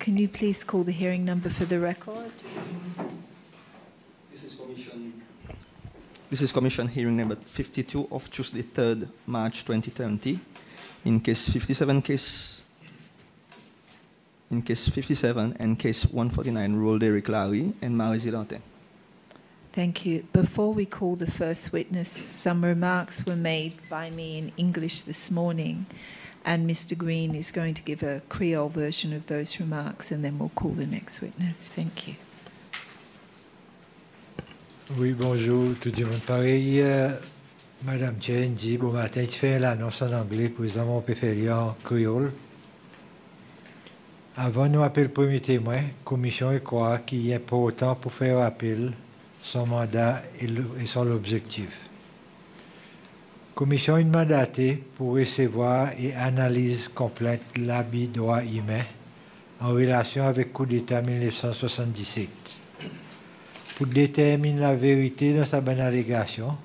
Can you please call the hearing number for the record? This is Commission hearing number 52 of Tuesday, 3rd March 2020. In case 57 and case 149, Rule Derek Larry and Marie Zilantin. Thank you. Before we call the first witness, some remarks were made by me in English this morning, and Mr. Green is going to give a Creole version of those remarks, and then we'll call the next witness. Thank you. Oui, bonjour, tout le monde. Pareil, Madame Chen dit, bon matin, tu fais l'annonce en anglais pour les hommes préférés en créole. Avant nous appeler le premier témoin, la commission croit qu'il est important pour faire appel son mandat et son objectif. La commission est mandatée pour recevoir et analyse complète l'abus droit humain en relation avec le coup d'État 1977. Pour déterminer la vérité dans sa bonne allégation,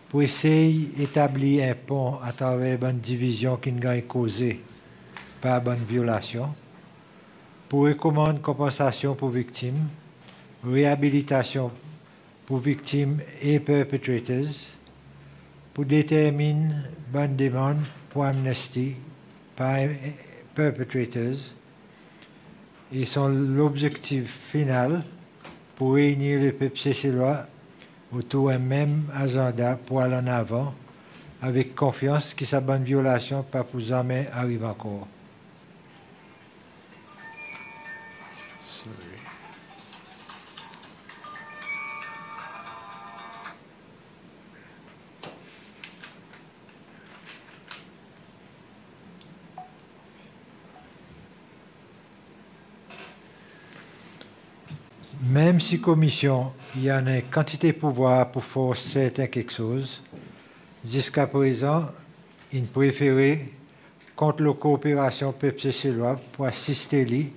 pour essayer d'établir un pont à travers une bonne division qui n'a pas causée par une bonne violation, pour recommander compensation pour victimes, réhabilitation pour victimes et perpetrators, pour déterminer bonne demande pour amnistie par perpetrators, et l'objectif final pour réunir le peuple seychellois autour d'un même agenda pour aller en avant, avec confiance que sa bonne violation pas pour jamais arrive encore. Même si commission, il y en a une quantité de pouvoir pour faire certains quelque chose, jusqu'à présent, il préférait contre la coopération peuple seychellois pour assister lui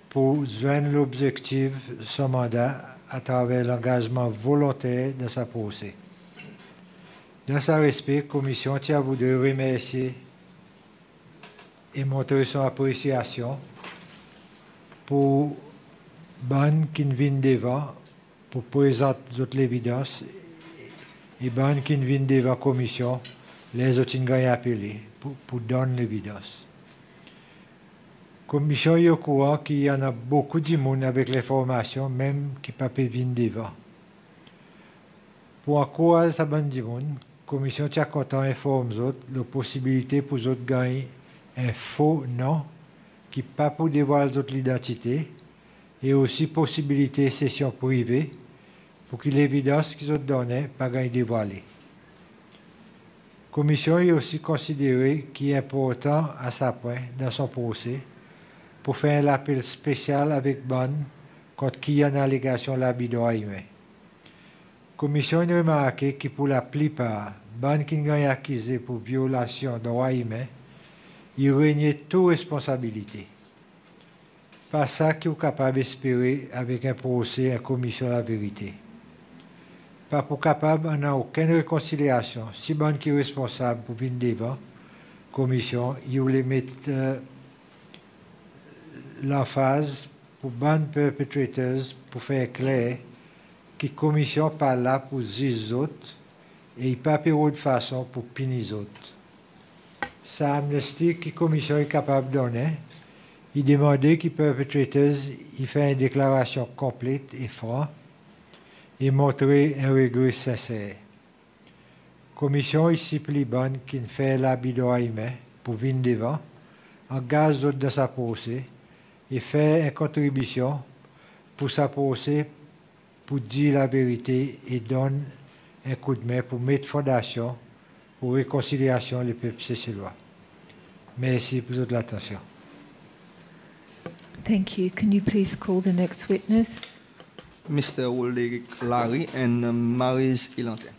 pour joindre l'objectif de son mandat à travers l'engagement volontaire de sa procès. Dans ce respect, la commission tient à vous de remercier et montrer son appréciation pour bonne qui vient devant pour présenter toute l'évidence et bonne qui vient devant la commission, les autres qui ont appelé pour donner l'évidence. La commission est au courant qu'il y en a beaucoup de monde avec l'information, même qui ne peuvent pas venir devant. Pour encourager sa bonne du monde, la commission tient content informe les autres la possibilité pour les autres de gagner un faux nom qui ne peut pas pour dévoiler les autres l'identité, et aussi possibilité de session privée pour que l'évidence qu'ils ont donnée pas gagner dévoilée. La commission est aussi considérée qu'il est important à sa point dans son procès pour faire un appel spécial avec bonne contre qui y a une allégation d'abus de droit humain. La commission a remarqué que pour la plupart, bonne qui ont accusé pour violation de droit humain, il régnait toute responsabilité. Pas ça qui est capable d'espérer avec un procès, une commission de la vérité. Pas pour capable, on n'a aucune réconciliation. Si bon qui est responsable pour venir devant la commission, il voulait mettre l'emphase pour bonnes perpetrators pour faire clair que la commission n'est pas là pour juger les autres et il n'y a pas de façon pour punir les autres. Sa amnistie que la commission est capable de donner, il demandait que les perpetrators fassent une déclaration complète et franche et montrer un regret sincère. La commission est si plus bonne qu'il fait l'abus de droit humain pour venir devant, engage d'autres dans sa procès et fait une contribution pour sa procès pour dire la vérité et donne un coup de main pour mettre fondation pour réconciliation des peuples seychellois. Merci pour votre attention. Thank you. Can you please call the next witness? Mr. Ulrich Larry and Marie Zilantin.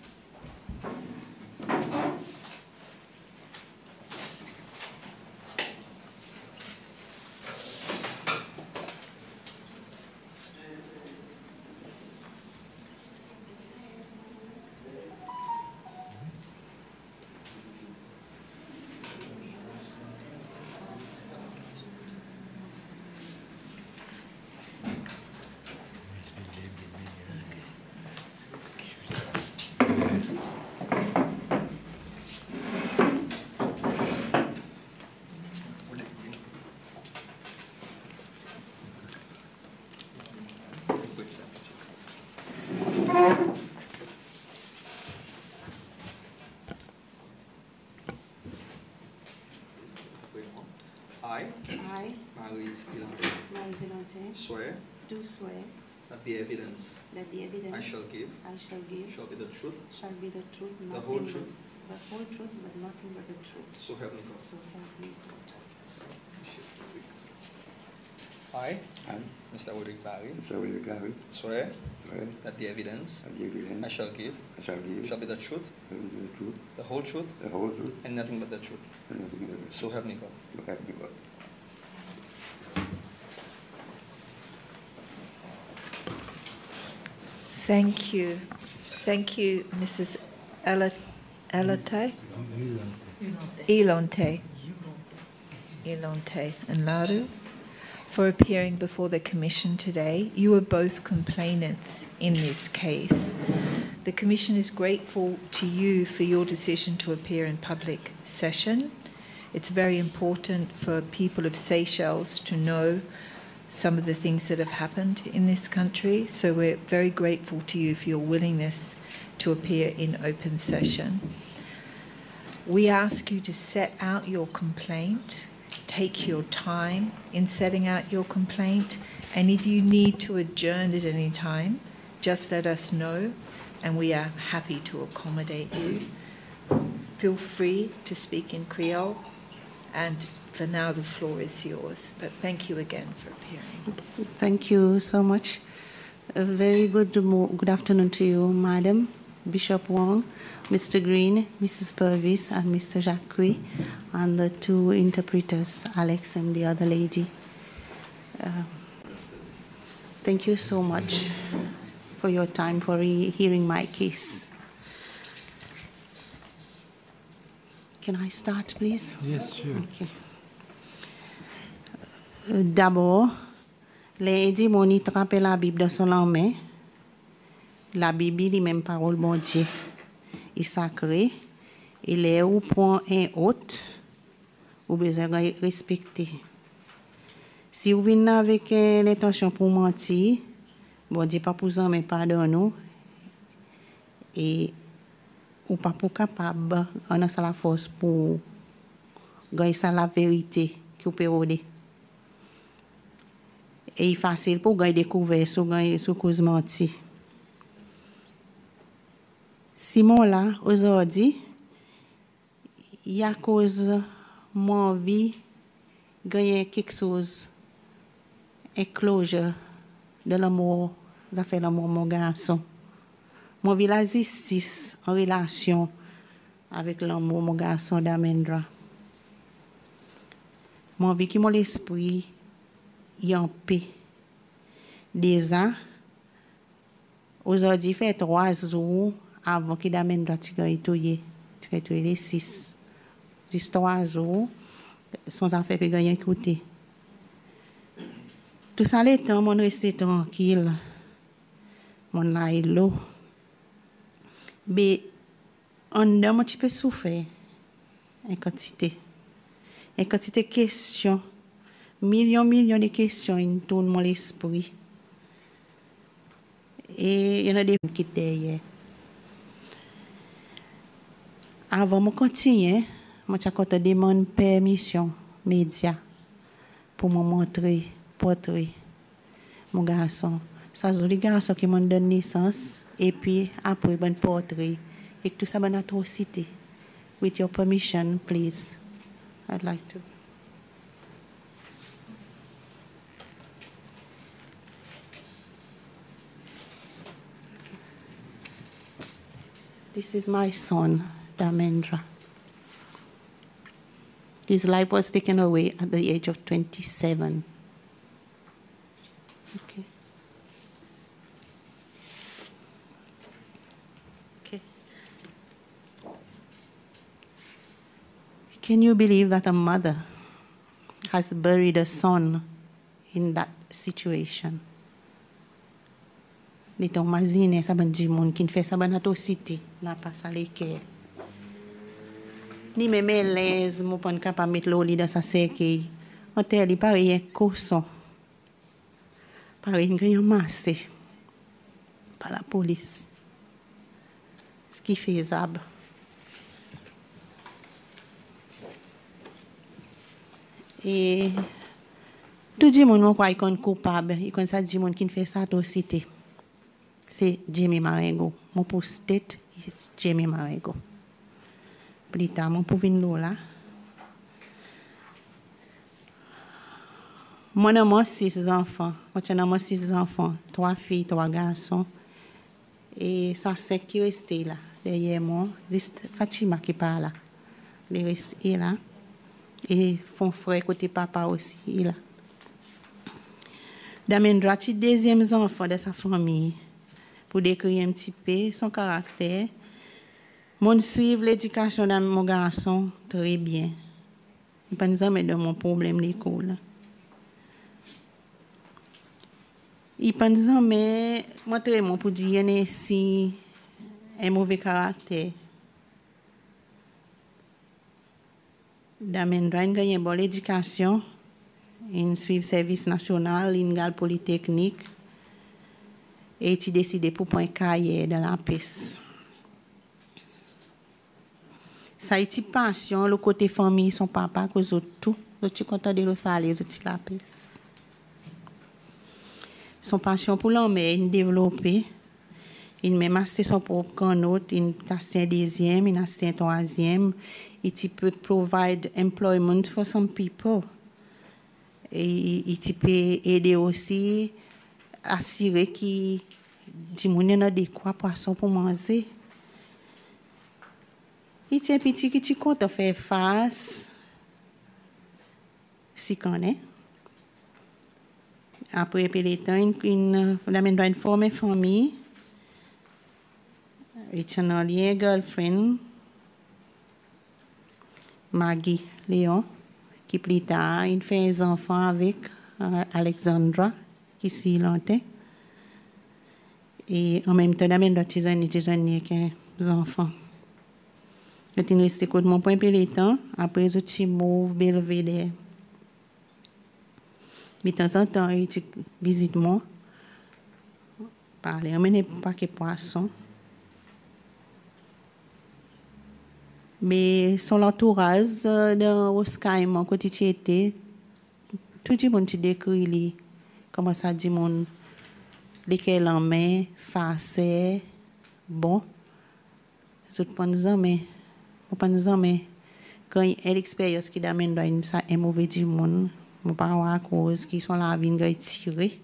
Maryse Ilante, Maryse Ilante, swear do swear that the evidence that the evidence I shall give shall give shall be the truth, shall be the truth, the whole nothing truth, but the whole truth, but nothing but the truth. so help me God. So help me God. I, I, Mr. Woodrick Barry, Mr. William Gary, swear swear that the evidence that the evidence I shall give shall be the truth, be the truth, the whole truth, the whole truth, and nothing but the truth. and nothing but the truth. So help me God. So help me God. Thank you. Thank you, Mrs. Ilante and Laru, for appearing before the Commission today. You are both complainants in this case. The Commission is grateful to you for your decision to appear in public session. It's very important for people of Seychelles to know some of the things that have happened in this country, so we're very grateful to you for your willingness to appear in open session. We ask you to set out your complaint, take your time in setting out your complaint, and if you need to adjourn at any time, just let us know, and we are happy to accommodate you. Feel free to speak in Creole, and for now the floor is yours, but thank you again for appearing. Thank you so much. A very good afternoon to you, Madam, Bishop Wong, Mr. Green, Mrs. Purvis, and Mr. Jacques, and the two interpreters, Alex and the other lady. Thank you so much for your time, for hearing my case. Can I start, please? Yes, sure. Okay. D'abord, les dit mon y trapé la Bible dans son main. La Bible dit même parole bon Dieu. Il sacré. Il est ou point un autre ou besoin de respecter. Si vous venez avec l'intention pour mentir, bon Dieu pas pour en mais pardon nous et ou pas pour capable on a ça la force pour gagner ça la vérité qui vous peut. Et il est facile pour gagner découvert sous cause menti. Simon là, aujourd'hui, il y a cause mon envie gagner quelque chose, un closure de l'amour, ça fait l'amour mon garçon. Mon vie la justice en relation avec l'amour mon garçon d'Amendra. Mon vie qui mon l'esprit y en paix. Déjà, aujourd'hui fait 3 jours avant qu'il amène la tigre les 6. Juste 3 jours, sans affaire que gagner écouter. Tout ça le temps, mon resté tranquille. Mon naïlo. Mais on a un petit peu souffert. Une quantité de questions. Millions de questions qui tournent mon esprit. Et il y en a des qui sont derrière. Avant de continuer, je demande permission média pour me montrer portrait mon garçon. Ça c'est le garçon qui m'a donné naissance et puis après un portrait et tout ça une atrocité. With your permission, please, I'd like to. This is my son, Damendra. His life was taken away at the age of 27. Okay. Okay. Can you believe that a mother has buried a son in that situation? Les ton mazine ça ban di moun qui fait ça ban atrocité n'a pas ça les cœur ni même l'aise mon pas capable mettre l'eau dans sa cercueil on terre il pareil un cochon pareil un massé par la police ce qui fait faisable et Tout le monde croit qu'il est coupable, il connaît ça, dit monde qui fait ça atrocité. C'est Jamie Marengo. Mon post-it, c'est Jamie Marengo. Plus tard, mon pour venir là. Moi, j'ai 6 enfants. Moi, j'ai 6 enfants. 3 filles, 3 garçons. Et ça, c'est qui reste là, derrière moi. Juste Fatima qui parle là. Il reste là. Et mon frère côté papa aussi, il là. Damendra, le deuxième enfant de sa famille, pour décrire un petit peu son caractère. Mon suivre l'éducation de mon garçon très bien. Je ne pense jamais de mon problème d'école. Il pense jamais, moi très bon pour dire si un mauvais caractère. Damendra, il gagne une bonne éducation. Il suit le service national, il a polytechnique et il décide pour prendre une carrière dans la piste. Ça a été passion, le côté famille, son papa, que les autres tout, les autres content de le salaire, les autres la piste. Son passion pour l'homme, il développé. Il m'a massé son propre canot, il a un deuxième, il a un troisième. Il peut provide employment for some people. Et il peut aider aussi à assurer qu'il y a des poissons pour manger. Il est un petit qui compte faire face, si connaît. Après le temps, il a une forme famille. Il a un lien girlfriend, Maggie Léon, qui plus tard, il fait des enfants avec Alexandra, qui s'y longtemps. Et en même temps, il a des enfants. Je suis resté avec mon point de temps. Après, je suis move Belvedere. Mais de temps en temps, il visite moi. Parler, amener pas que poisson. Mais son entourage dans Oscar, mon quotidien, tout le monde décrit comment ça dit mon lesquels en main, facé, bon. Je pense jamais. Je pense jamais. Quand il y a l'expérience qui amène dans un mauvais du monde, mon parent à cause qui sont là, ils tirés.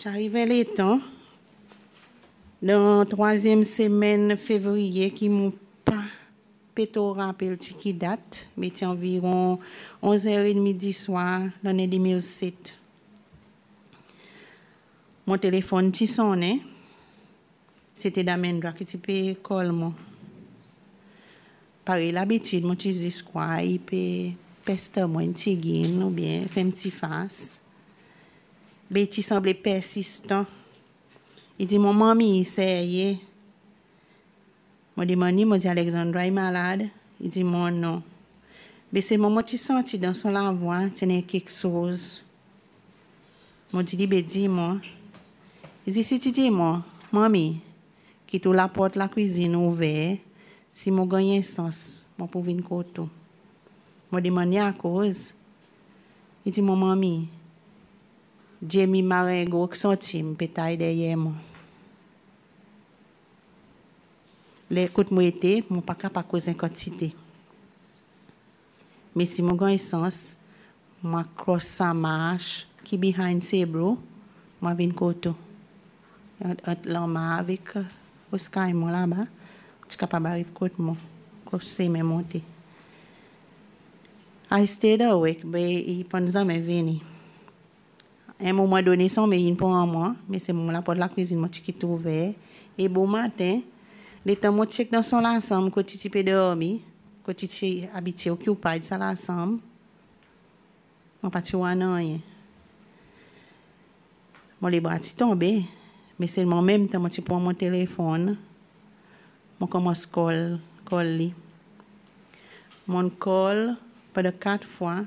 J'arrive à l'étang. Dans la 3e semaine février, qui m'ont pas péto rappel qui date, mais c'est environ 11h30 du soir, l'année 2007. Mon téléphone qui sonnait, c'était Damendra qui peut coller moi. Pareil, l'habitude, mon petit dis quoi, il peut pester moi une tigine ou bien faire un petit face. Mais il semblait persistant. Il dit, mon mamie, c'est Moi demande, moi dit Alexandra est malade. Il dit, mon non. Mais c'est moment tu senti dans son la voix, tenait quelque chose. Moi dit, dis-moi. Il dit, si tu dis moi, mamie, qui tout la porte la cuisine ouverte, si moi gagne sens, moi pour venir côté. Moi demande à cause. Il dit, mon mamie, Jamie Marengo qui sorti, peut-être derrière moi. L'écoute moi était, mon pas capable causer quantité. Mais si mon gagne sens, moi cross sa marche qui behind ses bros, moi vinn côté. L'homme avec Oscar et moi là-bas, tu capable arriver côté moi, crosser mes monter. I stayed awake, mais il pense jamais venir. À un moment donné, son mais il pour moi, mais c'est mon la porte de la cuisine moi qui est ouvert et bon matin. Les temps moi check dans son ensemble quand tu peux dormir, quand tu es habitué occupé de ça l'ensemble. Moi pas tu vois rien. Moi les bras tombés, mais c'est le même temps moi tu prends mon téléphone. Moi commence call lui. Mon call pas de 4 fois,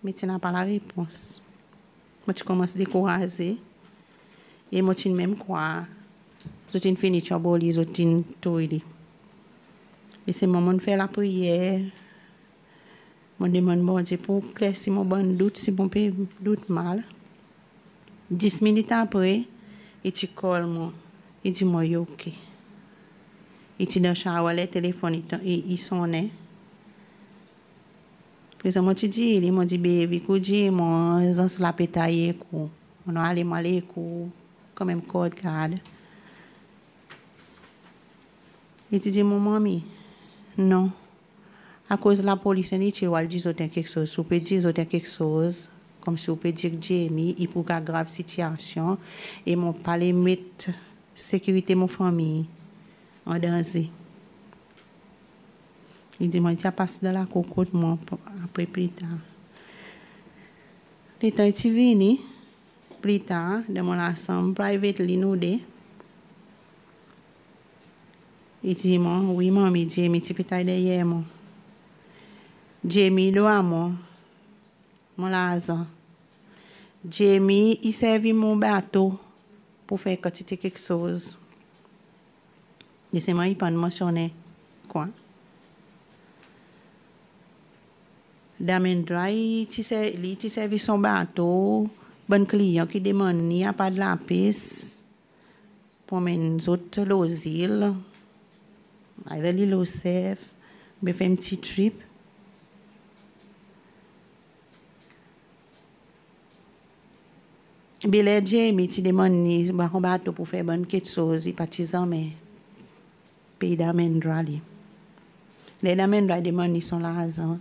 mais tu n'as pas la réponse. Moi tu commences à décourager et moi tu même quoi. Je t'ai fini de chaboler, je t'ai tout. Et c'est le moment de faire la prière. Je demande bon Dieu pour éclaircir mon bon doute, si mon peut doute mal. 10 minutes après, il te colle moi. Il dit moi, ok. Il te dans le shower, le téléphone, il sonne. Puis moi, tu dis, il m'a dit, baby, dit, moi, j'en suis la pétaille, on a allé mal, quand même, code card. Il dit, mon mamie, non. À cause de la police, il dit quelque chose. Si vous pouvez dire quelque chose, comme si vous pouvez dire Jamie, il faut une grave situation, et mon palais mettre sécurité de mon famille en danger. Il dit, moi, tu as passé dans la cocotte, moi, après plus tard. Les temps est venu, plus tard, dans mon ensemble, privately, nous deux. Il dit, moi, oui, maman, Jamie, tu peux t'aider derrière moi. Jamie, doit moi, mon Lazare. Jamie, il servit mon bateau pour faire quantité quelque chose. Laissez-moi, il pas mentionner quoi. Damendra, il servi son bateau. Bon client qui demande, il n'y a pas de la piste pour mes autres l'île. Either l'île au safe, mais fait un petit trip. Billet Jamie, tu demandes un bateau pour faire bonne quelque chose, il partisan mais pays d'Amendra. Les d'Amendra demandent son l'argent,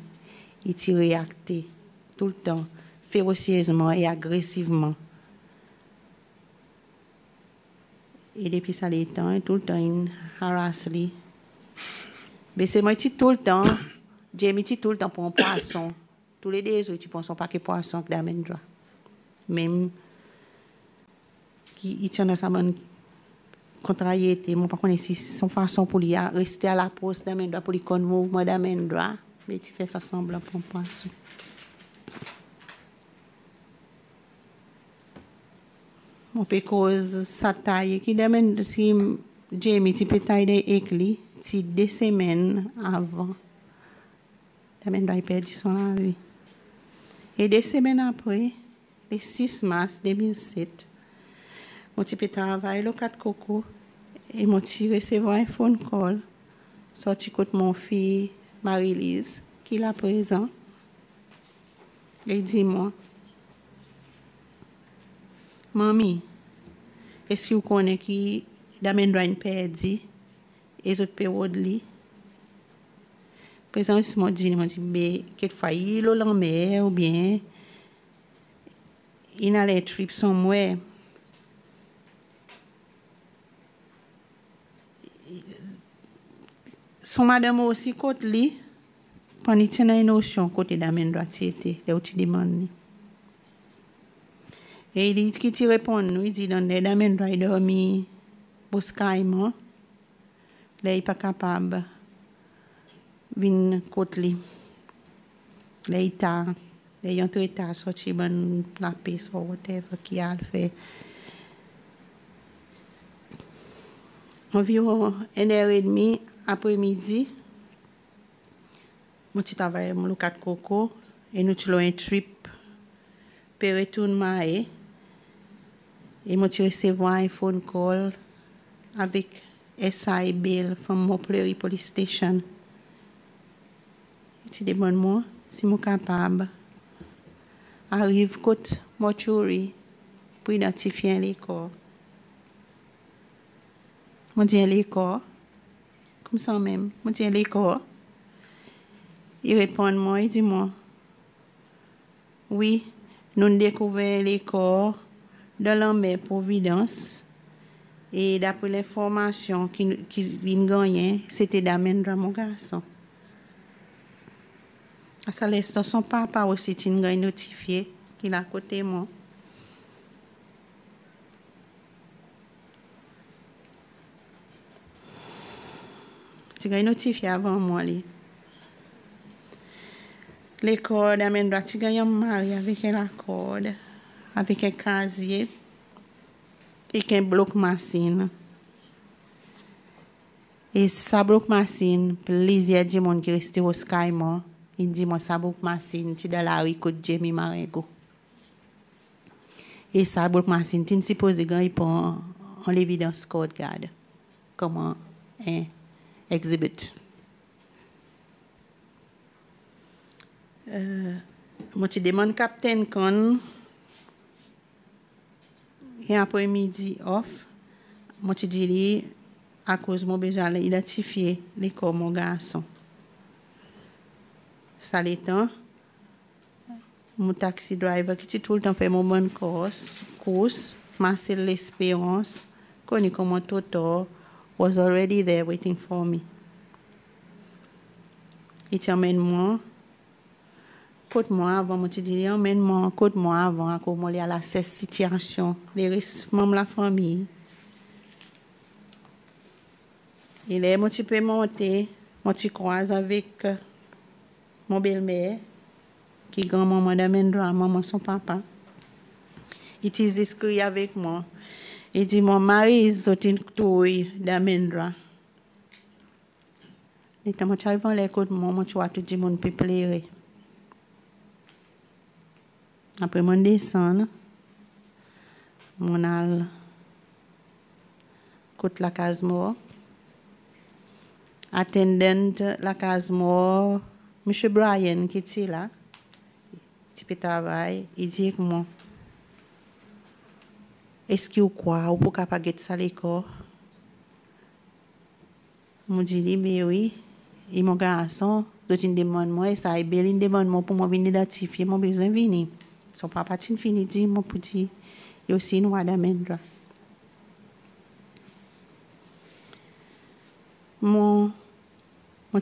il t'y réacte tout le temps, férocieusement et agressivement. Et depuis ça les temps, tout le temps il harasse lui. Mais c'est moi qui tout le temps, Jamie qui tout le temps pour un poisson. Tous les 2 jours tu prends son paquet poisson d'Amendra. Même il tient dans sa bonne contrariété. Moi, par contre, si son façon pour lui rester à la poste d'Amendra, pour lui connaître le mouvement d'Amendra, mais tu fais ça semblant pour un poisson. On peut cause sa taille qui demande si Jamie, tu peux tailler avec lui, si 2 semaines avant, Amendra a perdu son vie. Et 2 semaines après, le 6 mars 2007, mon petit travail au 4 coco et mon petit recevoir un phone call. Sorti contre mon fille Marie-Lise, qui est là présent. Il dit moi, Mamie, est-ce que vous connaissez qui d'Amendra perdu et les autres périodes li? Présent, il m'a dit, mais quelquefois il est en mer ou bien il a les trips somewhere. Son madame aussi côté li pendant qu'il y a une notion côté d'Amendra était les outils demandent. Et il dit qu'il te répond nous il dit dans d'Amendra il dormi boscaïment là il pas capable vinn côté li là il t'a il entre tard sorti ban la piste ou whatever qui a fait environ 1h30 après-midi, je travaille dans le 4 coco et nous avons un trip pour retourner et je recevoir un phone call avec SI Bill from Montpellier Police Station. Il demande moi si je suis capable d'arriver côté mortuary pour identifier les corps. Je dis les corps. Comme ça même, je dis les corps. Il répond moi, il dit moi, oui, nous découvrons les corps dans la mer Providence et d'après l'information qu'il gagnait, c'était d'Amendra mon garçon. À ça l'instant, son papa aussi il a notifié qu'il est à côté de moi. Tu as notifié avant moi. Les cordes, Amendra, tu as marié avec un corde, avec un casier et un bloc machine. Et ça bloc machine, plusieurs de monde qui restent au Skymo, Il dit, moi, ça beaucoup machine, tu dans la rue, côte Jamie Marengo. Et ça, beaucoup machine, tu ne supposes pas, il prend en l'évidence code garde, comme un exhibit. Moi, tu demandes Captain Con, et après-midi off, moi, tu dis, à cause de mon besoin d'identifier les corps mon garçon. Ça l'étant, mon taxi driver qui tout le temps fait mon bonne course, Marcel l'Espérance, connu comme Toto, was already there waiting for me. Il t'emmène moi, côte-moi avant, moi tu dis, emmène-moi, côte-moi avant, à comment aller à la situation, les restes membres de la famille. Et là, moi tu peux monter, moi tu croises avec mon belle-mère, qui est grand-maman d'Amendra, maman son papa. Il discute avec moi. Il dit, mon mari est une touille d'Amendra. Et quand je arrive à l'écoute, moi, je vois tout le monde peut pleurer. Après, je descends, je vais côté la case mort. Attendant la case mort, M. Brian, qui est là, qui peut travailler, il dit que moi, est-ce que vous croyez ou pour capable de ça l'école? Je dis, mais oui, et mon garçon, d'autres demandent moi, et ça est bien, il demande moi pour moi venir identifier mon besoin de venir. Son papa t'in fini dit, mon petit, il y a aussi une voix d'amendra. Mon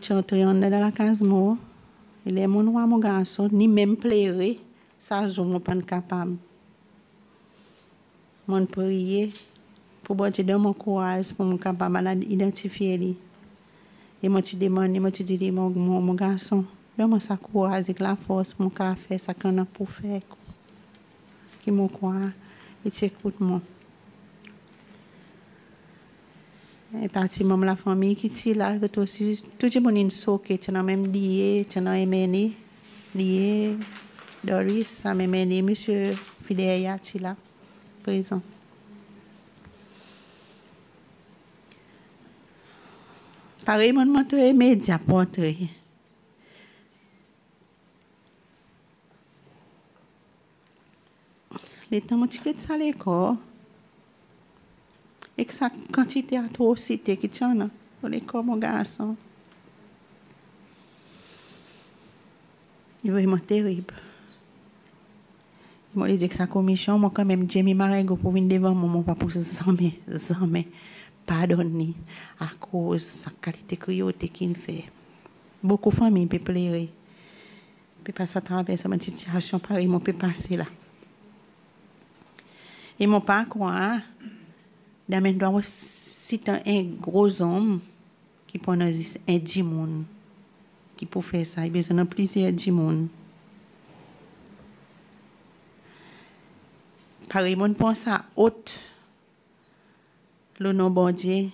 suis entré dans la case mort. Il est mon garçon, ni même pleurer, ça je ne suis pas capable. Je prier pour que je mon courage pour me capable d'identifier lui. Et moi tu demandes, moi tu dis mon garçon, donne-moi sa courage avec la force pour me faire ça qu'on a pour faire. Qui me croit et tu écoutes moi. Et parti même la famille qui est là, tout aussi tout le monde est soqué, tu as même lié, tu as aimé lié Doris, ça m'a aimé monsieur Fidéa qui là présent. Pareil mon moto immédiat pour entrer. Les temps tu quittes ça l'école. Et que sa quantité d'atrocité qui tient dans l'école, mon garçon. C'est vraiment terrible. Il m'a dit que sa commission, moi quand même, Jamie Marengo pour venir devant moi, mon papa pour jamais pardonner à cause de sa qualité de cruauté qu'il fait. Beaucoup de familles peuvent pleurer. Puis passer à travers cette situation pareille, on peut passer là. Et mon père croit, d'Amendra, c'est un gros homme qui peut un djimoun, qui peut faire ça. Il y a besoin de plusieurs djimoun. Pareil, on pense à haute, le nom bon Dieu,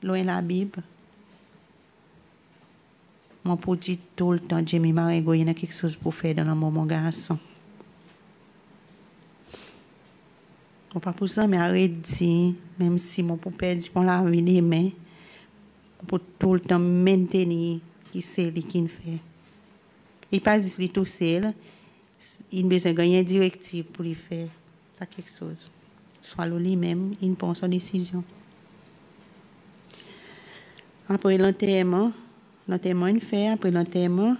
loin la Bible. Mon petit tout le temps, Jamie Marengo, il y a quelque chose pour faire dans le moment, mon garçon. On pas pour ça, mais arrêtez, même si mon père dit qu'on la vie des mains, pour tout le temps maintenir qui c'est lui qui fait. Il pas dit tout seul, il a besoin de gagner une directive pour lui faire ça quelque chose. Soit lui-même, il prend sa décision. Après l'enterrement, il fait, après l'enterrement,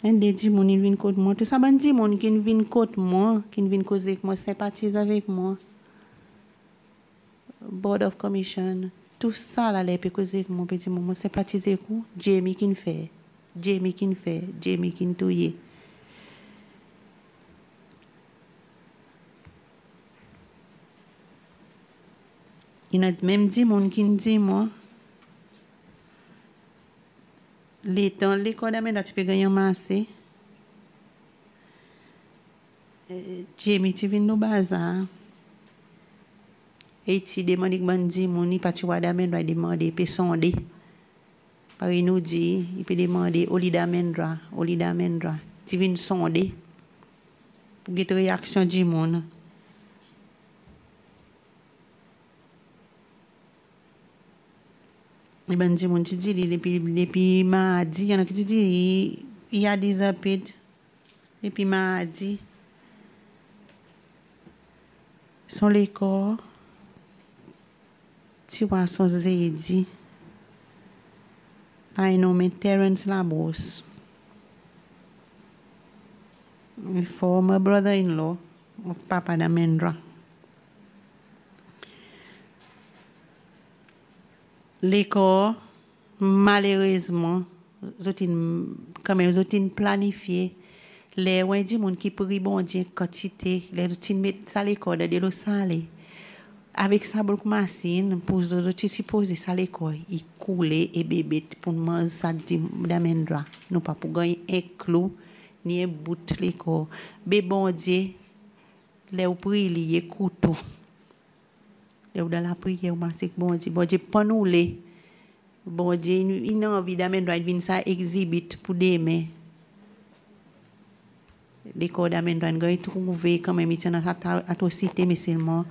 un des dix moun il vient contre moi. Tout ça, ben dix moun qui vient contre moi, qui vient causer avec moi, sympathise avec moi. Board of Commission, tout ça là, les peut causer avec mon petit moment, sympathise avec moi. Jamie qui fait, Jamie qui touye. Il y a même dix moun qui dit moi. L'étant l'école d'Amenda, tu peux gagner un massé. Jamie, tu viens nous bazar. Et tu demandes que bandi, mon n'y pas tu vois d'Amenda, demander, peut sonder. Paris nous dit, il peut demander Olida Mendra, tu viens sonder pour get réaction du monde. Et ben du monde dit depuis mardi, il y en a qui dit il y a des appels depuis mardi. Son les corps, tu vois son zédi. I know me Terrence Labos, my former brother-in-law of Papa Damendra. L'école, malheureusement, comme ils ont planifié, les gens qui pourraient bondir quantité, les gens mettent ça l'école de l'eau salée. Avec sa bloc machine, pour les autres supposés ça l'école, ils coulaient et bébé pour manger ça d'amendra. Nous pas pour gagner un clou ni un bout de l'école. Bébé bondir, les ou prier couteau. Les ou dans la prière, c'est bondir, bondir pas nous les. Bondir, il a envie d'amendra, il vient ça exhibit pour demain. L'école d'amendra, il a trouvé quand même, il y a une atrocité, mais seulement.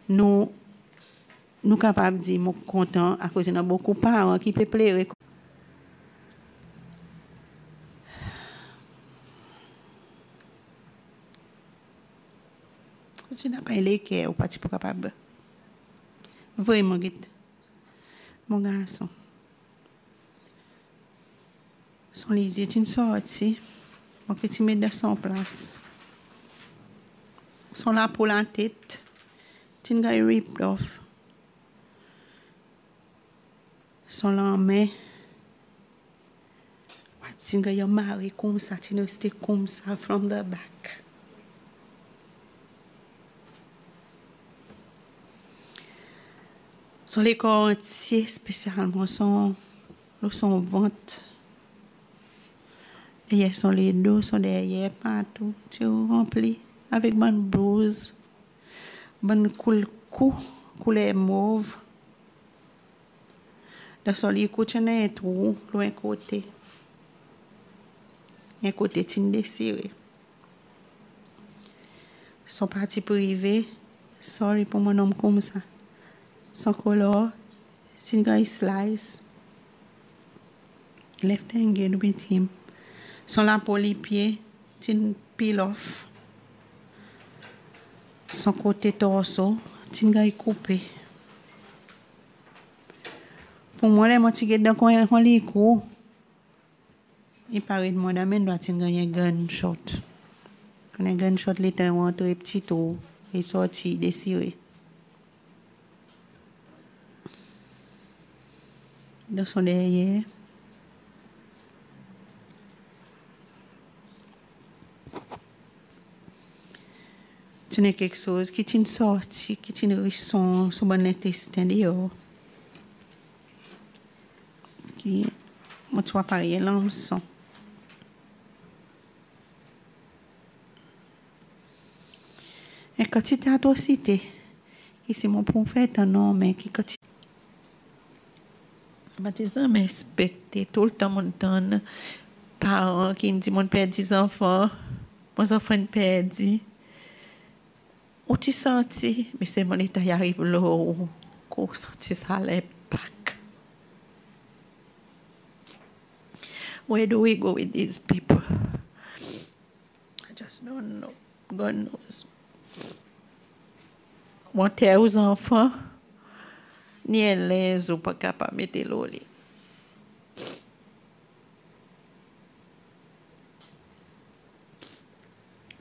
Nous capables de dire nous content à cause de beaucoup de parents qui peuvent pleurer. Tu n'as pas les cœurs ou pas tu peux capable. Vraiment mon garçon. Son les yeux une sortie. Mon petit met de son place. Son là pour la tête. Tin guy ripped off. Son lendemain, tin guy you marry comme ça, tin you stay comme ça from the back. Son les corps entiers, spécialement son ventre. Et son les dos, son derrière, partout, tu rempli avec bonne blouse. Bonne couleur mauve. Dans son lit, il y a un trou, loin côté. Un côté désiré. Son parti privé, sorry pour mon homme comme ça. Son couleur, c'est un slice. Left handed with him. Son la pour les pieds, c'est un peel off. Son côté torso, tinga coupé. Pour moi, les motifs de quoi on les coups. Il paraît de moi d'amener doit tinga un gunshot. Quand un gunshot l'état on entre petit tout et sorti désiré. Dans son derrière. Tu n'es quelque chose qui t'est sorti, qui t'est risson sur mon intestin dehors. Qui, moi, tu vois, pareil, l'hameçon. Et quand tu t'es atrocité, ici, mon prophète, un homme qui, quand tu baptisé, mais respecté tout le temps, mon temps, parents qui disent, mon père dit enfants, mon enfant perdu. Où tu senti, mais c'est mon état qui arrive là, où tu sens les packs. Where do we go with these people? I just don't know. God knows. Mon terre aux enfants, ni les ou pas capable de mettre l'eau.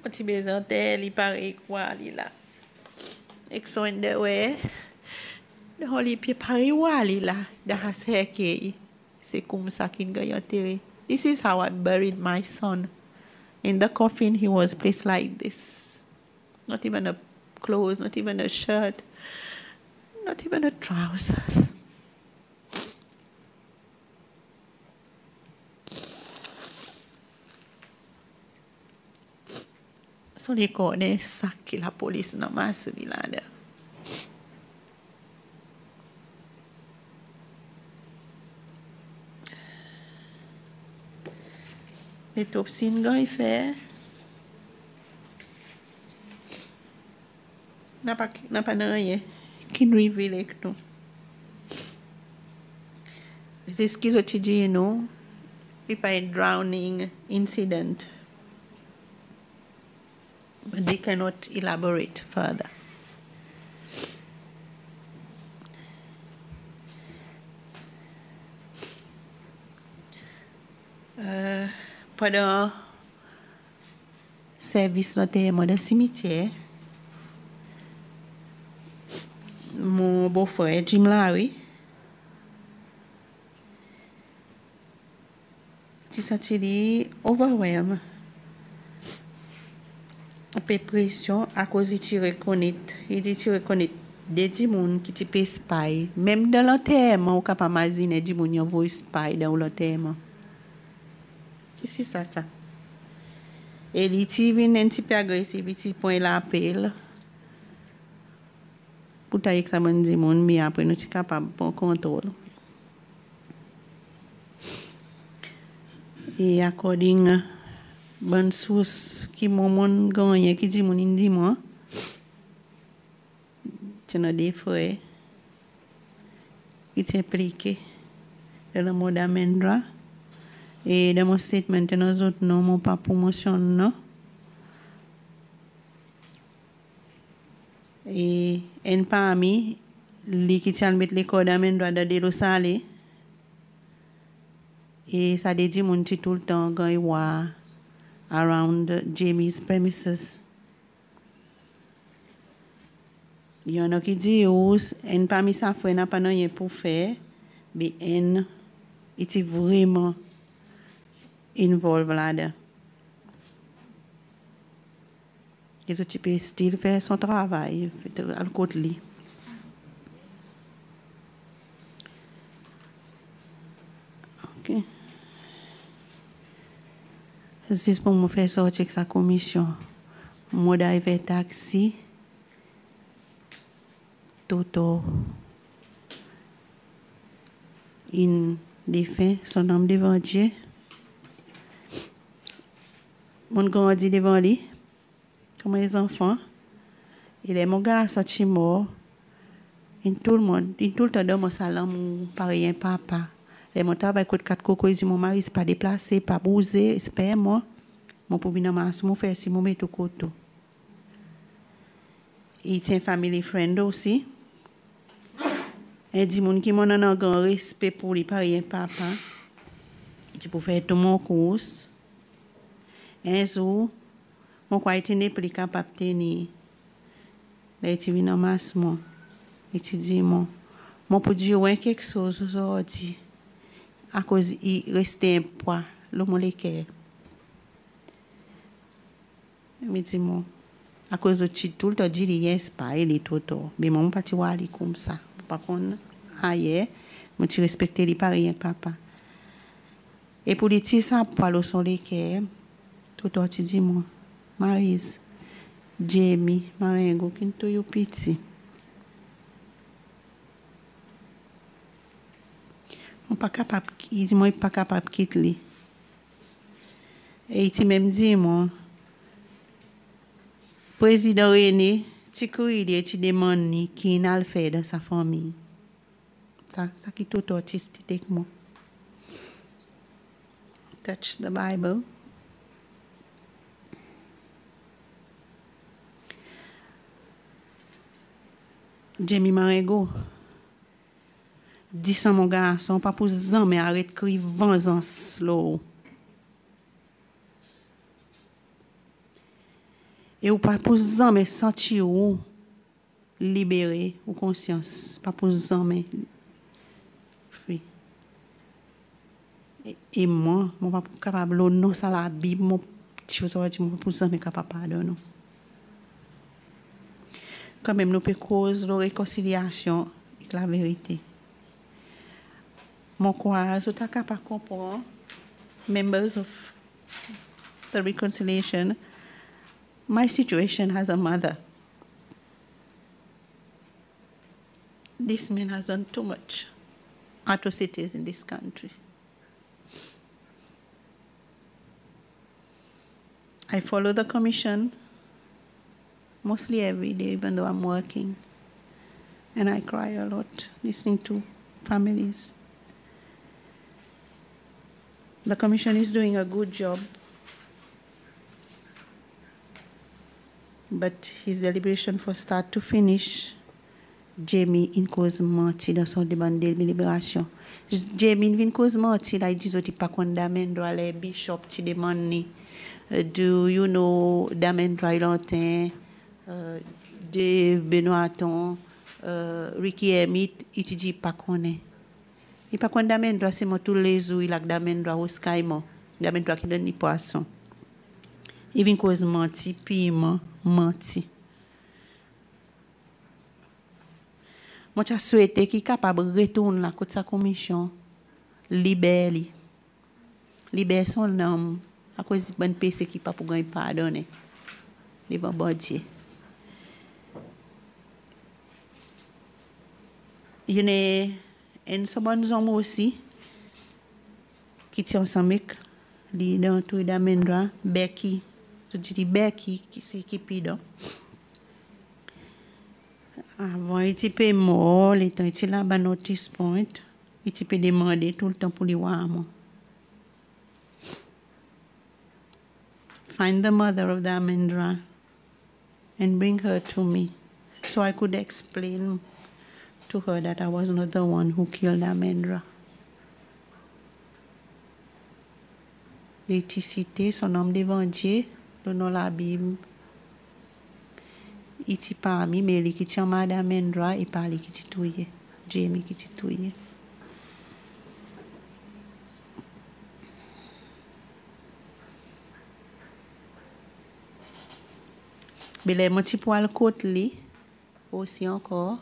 Quand tu besoin tel, il paraît quoi, il là. Exo in the way. Le holy pied paraît quoi, il là. Dans c'est comme ça qu'il gagne enterré. This is how I buried my son. In the coffin, he was placed like this. Not even a clothes, not even a shirt, not even a trousers. So les connaît ça que la police n'a pas suivi là-dedans. Autopsie il fait. N'a pas rien qui nous révèle que nous. C'est ce qu'ils ont dit, non? If a drowning incident, but they cannot elaborate further. Pendant service notamment dans le cimetière, mon beau-frère Jim Larry, qui s'attire overwhelmed, peu pression à cause de tirer connaître, il dit tirer connaître des gens qui type spy, même dans l'enterrement, on peut pas imaginer des gens qui envoient spy dans l'enterrement. Qu'est-ce que c'est ça? Et il vient un petit peu agressif, il point l'appel. Pour ta examen du monde, mais après nous sommes capables de contrôle. Et according bonne source qui mon gagne qui dit mon indi moi. Tu n'as des frères qui t'impliquent dans le mode amendra. Et dans mon statement, nous autres, non, mon pas promotion, non. Et un parmi, les qui tient mettre les codes amendra dans des salés. Et ça dit mon petit tout le temps quand il voit around Jamie's premises. Il y en a qui disent, un parmi sa frère n'a pas rien pour faire, mais un est vraiment involved là-dedans. Et ce type de style fait son travail, à le côté de lui. Ok. C'est pour me faire sortir de sa commission. Moi, d'arriver taxi. Toto. In défait son homme devant Dieu. Mon grandi devant lui. Comme les enfants. Il est mon gars sorti mort. Tout le monde, tout le temps dans mon salon, mon pareil papa. Et mon travail coûte 4 coco, il dit mon mari, c'est pas déplacé, pas bousé, espère moi. Mon pour venir masse, mon frère, si mon met au côté. Il tient family friend aussi. Il dit mon qui m'en a un grand respect pour lui, pareil papa. Il dit pour faire tout mon course. Un jour, mon quoi était plus capable de tenir. Là, il vient en masse, moi. Il dit mon pour dire quelque chose aujourd'hui. À cause il restait un poids le molécule. Mais dis-moi, à cause de tout le temps dit il est pas il est tout mais mon pas tu vois aller comme ça par contre ailleurs moi tu respecter les pareil papa et pour les petits ça pas le son les cœur tout le tu dis moi Marise Jamie Marengo qui to yo petit on pas capable il dit moi pas capable quitter lui et il même dit moi président René tu courir tu demandes qui n'a le fait dans sa famille ça qui tout artistiquement touch the Bible Jamie Marengo dis ça mon garçon pas pour zan mais arrête crier vengeance là et ou pas pour zan mais sentir ou libéré ou conscience pas pour zan mais free et moi pas capable non ça la Bible mon chose dit moi pour zan mais capable pardonner quand même nous peut cause la réconciliation avec la vérité. Mon quoi, je suis capable de comprendre members of the reconciliation. My situation has a mother. This man has done too much atrocities in this country. I follow the commission mostly every day, even though I'm working. And I cry a lot listening to families. The commission is doing a good job, but his deliberation from start to finish, Jamie in cause morti dans son débat de délibération. Jamie vin cause morti là, il dit ότι pas condamnando les bishop ti demande do you know d'amendra longtemps de Benoîton Ricky Emit il dit pas connaît. Il pas condamnando c'est moi tous les jours il a d'amendra au skymo d'amendra qui donne ni poisson. Il vin cause morti piment menti. Moi, je souhaite qu'il soit capable de retourner la côte sa commission, libérer son âme, à cause de bonne PC qui pas pour gagner pardonner. Les bons Dieu. Il y a une bonne homme aussi qui tient ensemble, qui dans tout d'amendra, Becky, je dis Becky qui pide. Avant, il était mort, il était là, à notice point. Il était demandé tout le temps pour les voir. Find the mother of the Amendra and bring her to me so I could explain to her that I was not the one who killed Amendra. Il était cité son nom devant Dieu, le nom de la Bible. Il était parmi, mais il qui tient Madame Amendra et parle qui titouille. Jamie qui titouille. Mais les motifs pour le côté aussi encore.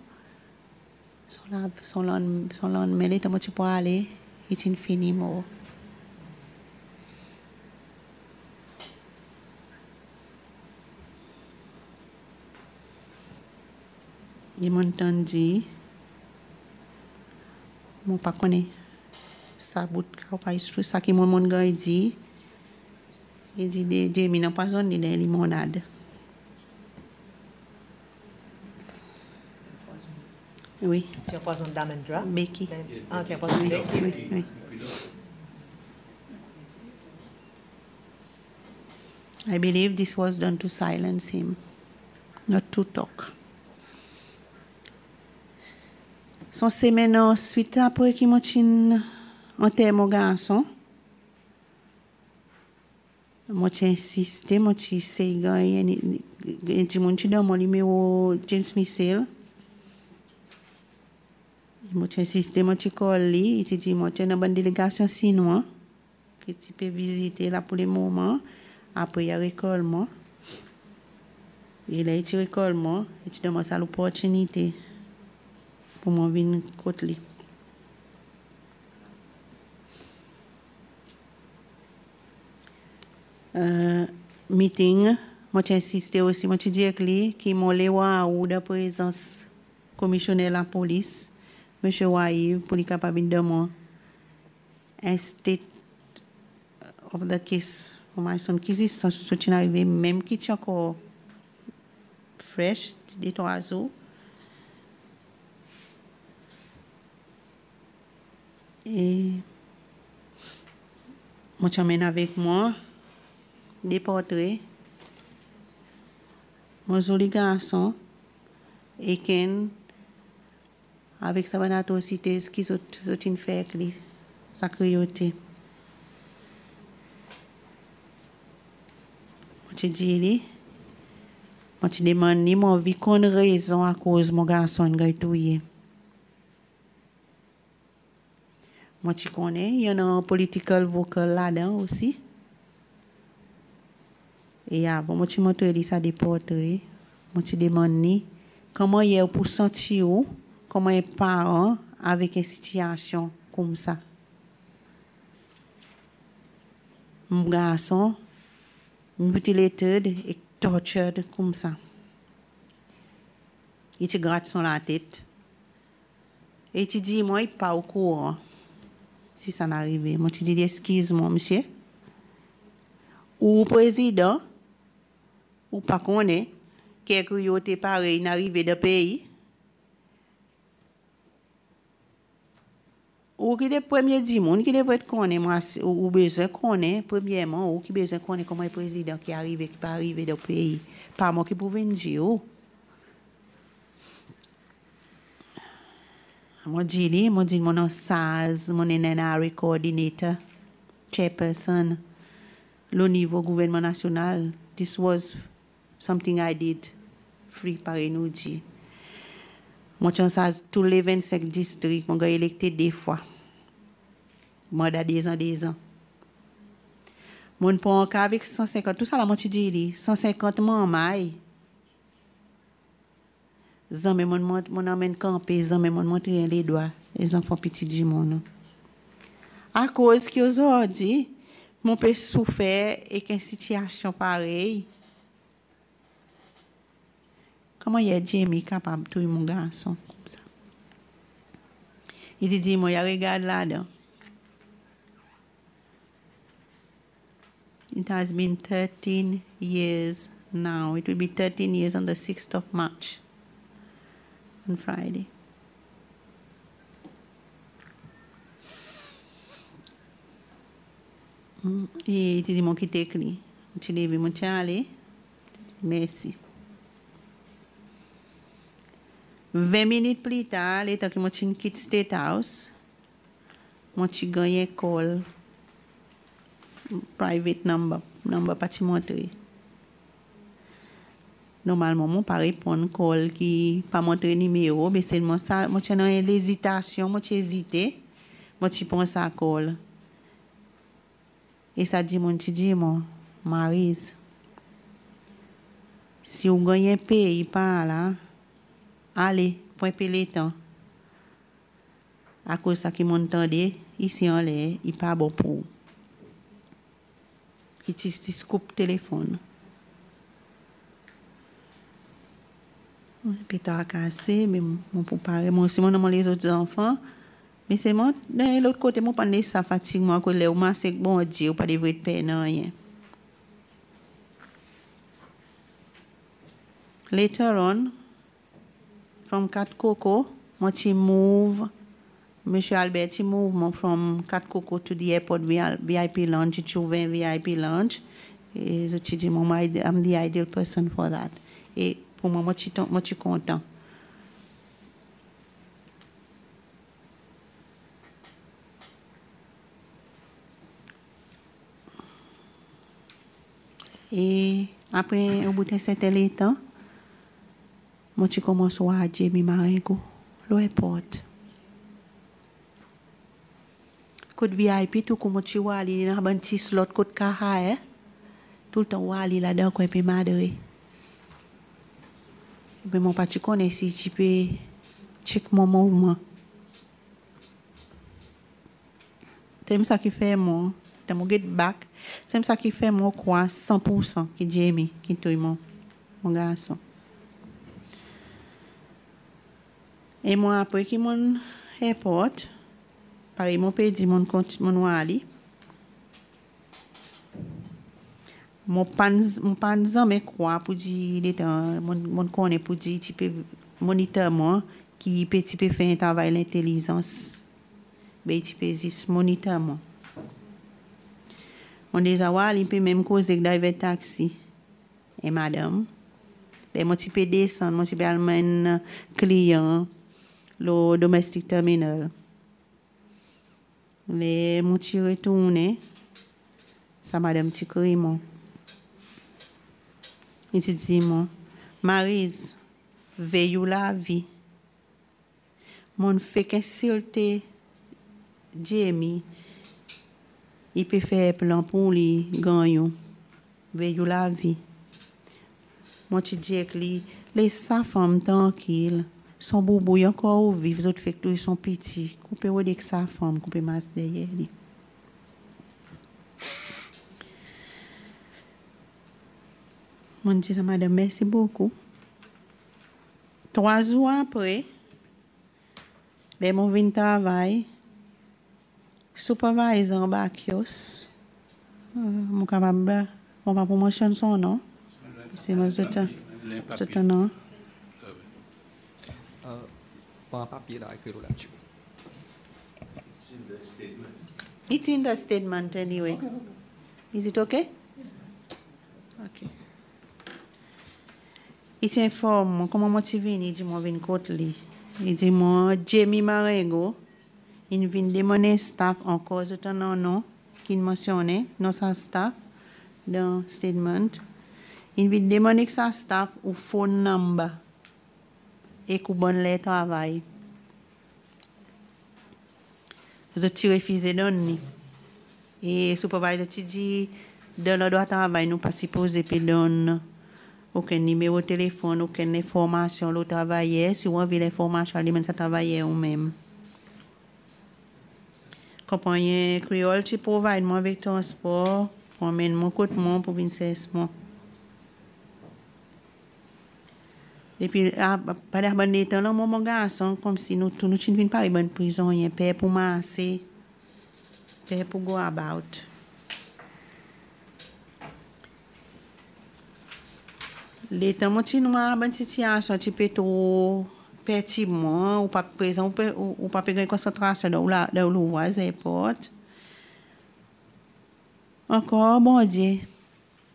Son lendemain, les motifs pour aller, il est fini mort. Il m'a entendu. Je ne sais pas ça bout ça qui mon gars dit. Il dit des mines empoisonnées de limonade. Oui. Tu empoisonnes d'amendra? Becky. Ah, tu empoisonnes Becky? Oui. I believe this was done to silence him, not to talk. Son semaine ensuite, après qu'il m'a en terme au garçon, moi j'ai insisté, moi j'ai essayé, et j'ai monté dans mon numéro James Michel. Moi j'ai insisté, moi j'ai collé, et j'ai dit, moi j'ai une bonne délégation chinoise, que tu peux visiter là pour le moment, après il y a récollement. Et là, il y a récollement, et tu demandes à l'opportunité. Pour moi venir côté. Meeting, moi j'ai insisté aussi, moi j'ai dit que lui qui m'a les ou de présence commissionnaire de la police, monsieur Waïv, pour lui capable de moi un state of the case pour my son qui existe, ça qui arrivé même qui est encore fresh, des 3 jours. Et moi, j'amène avec moi des portraits, mon joli garçon, et Ken, avec sa bonne atrocité, ce qu'ils ont fait avec lui, sa cruauté. Moi, je dis, moi, je demande, moi, vie qu'on raison à cause de mon garçon, qui moi, tu connais, il y a un political vocal là-dedans aussi. Et avant, moi, tu montres ça des portraits. Moi, tu demandes comment il est pour sentir comment est parent avec une situation comme ça. Mon garçon, mutilated et tortured comme ça. Il te gratte sur la tête. Et tu dis, moi, il n'est pas au courant. Si ça n'arrive, moi, tu dis, excuse-moi, monsieur. Ou président, ou pas connaît, quelques yo te pareil n'arrivé de pays. Ou qui est premier du monde qui devrait connaître moi ou besoin connaître premièrement ou qui besoin connaître comment le président qui arrive qui pas arrivé de pays pas moi qui pouvait dire moi dis mon SAS mon NNR coordinator chairperson le niveau gouvernement national this was something I did free par nous dit moi SAS tous les 25 districts mon gars électé deux fois mandat 2 ans. Mon pont avec 150, tout ça là, moi tu dis, 150 membres. Zame mon amène camper, zame mon montrer les doigts, les enfants petits du monde. À cause que aujourd'hui, mon père souffert et qu'une situation pareille. Comment y a Jamie capable de tuer mon garçon comme ça? Il dit, moi, il regarde là-dedans. It has been 13 years now. It will be 13 years on the 6th of March, on Friday. Et il dit, mon qui t'écrit. Tu dis, mon allé. Merci. 20 minutes plus tard, l'état que mon quitte State House, mon gagne call. Private number pas te montrer. Normalement, mon pas répondre call qui pas montrer numéro, mais seulement ça, moi j'ai une hésitation, moi j'ai hésité, moi j'ai pensé à call. Et ça dit mon Maryse, si vous gagnez un pays par là, allez, point les temps. À cause ça qui m'entendait, ici en l'air, il pas bon pour. Il te coupe téléphone. Puis tu as cassé, mais mon papa, moi aussi, mon les autres enfants. Mais c'est moi, de l'autre côté, moi, pendant ça fatigue, moi, que les humains, c'est bon Dieu, pas de vrai peine, rien. Later on, from Cat Coco, moi, tu move. Monsieur Albert, he moved from Cat Coco to the airport VIP lounge, Chuven VIP lounge. Et je te dis, I'm the ideal person for that. Et pour moi, je suis content. Et après, au bout d'un certain temps, moi, je commence à dire, mi marengo, l'airport. Code VIP, tout comme tu vois, il y a un petit slot code KH, tout le temps, il y a là-dedans, quoi, et puis madre. Mais mon pas, tu connais si tu peux check mon mouvement. C'est ça qui fait moi, dans mon get back, c'est ça qui fait moi, quoi, 100% qui Jamie, qui toi, mon garçon. Et moi, après que mon airport, pareil, mon pays dit mon wali. Mon pan mais quoi pour dire mon connaît pour dire tu peux moniteur moi qui peut faire un travail l'intelligence. Ben tu peux juste moniteur moi. On déjà wali peut même causer driver taxi. Et madame, les moi tu peux descendre, moi tu peux aller client le domestic terminal. Les mon petit retourné, ça madame petit crime. Il te dit moi, Maryse, veille la vie. Mon fait qu'insulter Jamie, il peut faire plan pour lui gagner. Veille la vie. Moi tu dis que lui, laisse sa femme tranquille. Son boubou est encore vif, les autres fait que ils sont petits. Coupez avec sa femme, coupez masse derrière lui. Mon dit à madame, merci beaucoup. 3 jours après, les mon vin travail, supervisor en Bakios, mon capable, on va promotion son nom. C'est moi, c'est un nom. Pas un papier là, écrit là-dessus. It's in the statement anyway. Is it okay? Okay. Il s'informe comment moi tu viens, il dit moi viens côté lui. Il dit moi Jamie Marengo, il vient demander staff en cause de ton nom qu'il mentionne dans sa staff dans statement. Il vient demander que sa staff ou phone number et qu'on bonne le travail. Je t'ai refusé donner. Et supervisor tu dit dans le droit de travail nous pas supposé donner aucun numéro de téléphone, aucune information le travailleur, si on veut l'information, il même ça travailleur ou même. Compagnie créole tu provide moi avec transport, pour emmène mon côté mon pour venir cessement. Et puis pendant bon temps là mon garçon comme si nous tout nous vinn pas bonne prison, il père pour masser, père pour go about. Les temps moi nous ma bonne situation tu peux trop perturbant ou pas présent ou pas gagner concentration dans l'ouvrier porte. Encore bon Dieu.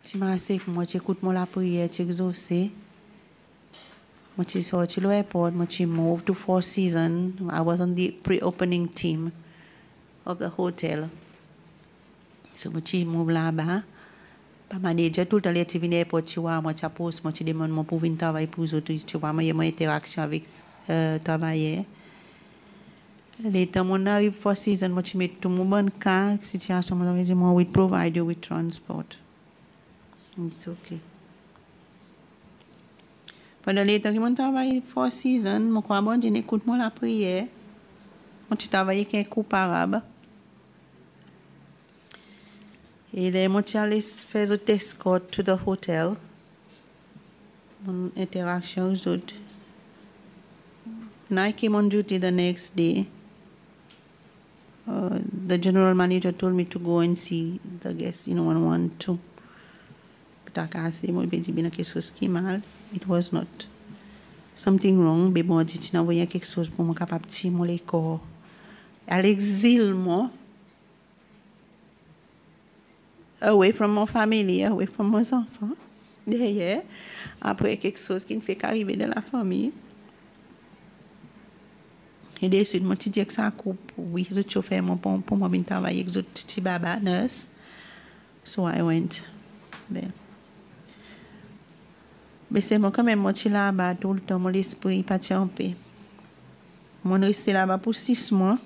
Tu m'as assez que moi tu écoutes moi la prière, tu exaucer. Moi tu sorti le airport, moi tu move to Four Seasons. I was on the pre-opening team of the hotel. So moi tu move là-bas. Pas manager tout le temps les tu viens airport tu vois moi tu pose moi tu demandes moi pour venir travailler pour eux autres tu vois moi y a mon interaction avec travailleurs. Les temps mon arrive Four Seasons moi tu mets tout mon bon cas situation moi je dis moi we provide you with transport. It's okay. Pendant les temps que mon travaille Four Seasons moi crois bon Dieu écoute moi la prière. Moi tu travailles avec un couple arabe. Et les moi tu allais faire the escort to the hotel. Mon interaction aux autres. When I came on duty the next day, the general manager told me to go and see the guests in 112. But I can't say moi dit bien quelque chose qui mal. It was not something wrong. Mais bon dit tu n'envoyais quelque chose pour moi capable de moi les corps. À l'exil moi. Away from my family, away from mes enfants. Derrière, après quelque chose qui ne fait qu'arriver dans la famille. Et décide, moi, tu dis que ça coupe. Oui, je chauffeur pour moi, bien travailler avec les petits baba nurse. So I went there. Mais c'est moi quand même, moi, je suis là-bas tout le temps, mon esprit pas en paix. Moi, je suis là-bas pour 6 mois.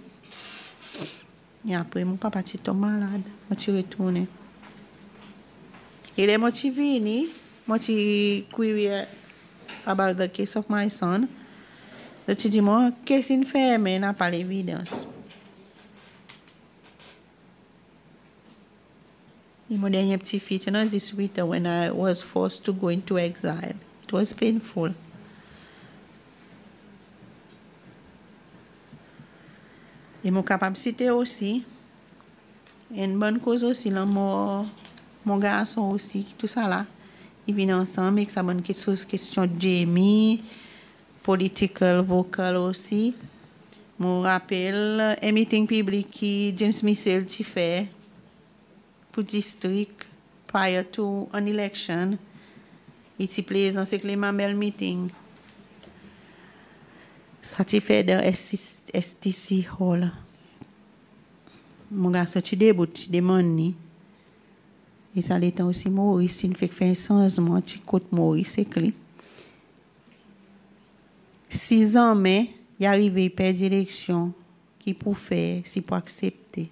Et après, mon papa est tombé malade. Moi, je suis retourné. Et les motivini, moi tu query about the case of my son. Je te dis moi qu'est-ce qu'il fait mais n'a pas l'évidence. Et mon dernier petit fille, you know, this winter when I was forced to go into exile, it was painful. Et mon capacité aussi, une bonne cause aussi là mon garçon aussi, tout ça là, ils viennent ensemble et que ça bonne question de Jamie, political, vocal aussi. Je me rappelle un meeting public qui James Michel tu fait pour district prior to an election. Ici plaisant c'est que les mamelles meeting. Ça tu fait dans STC Hall. Mon garçon tu début tu demandes. Et ça l'est aussi Maurice, il fait un changement, tu côté Maurice écrit. 6 ans, mais il arrive à perdre l'élection qui pour faire, si pour accepter.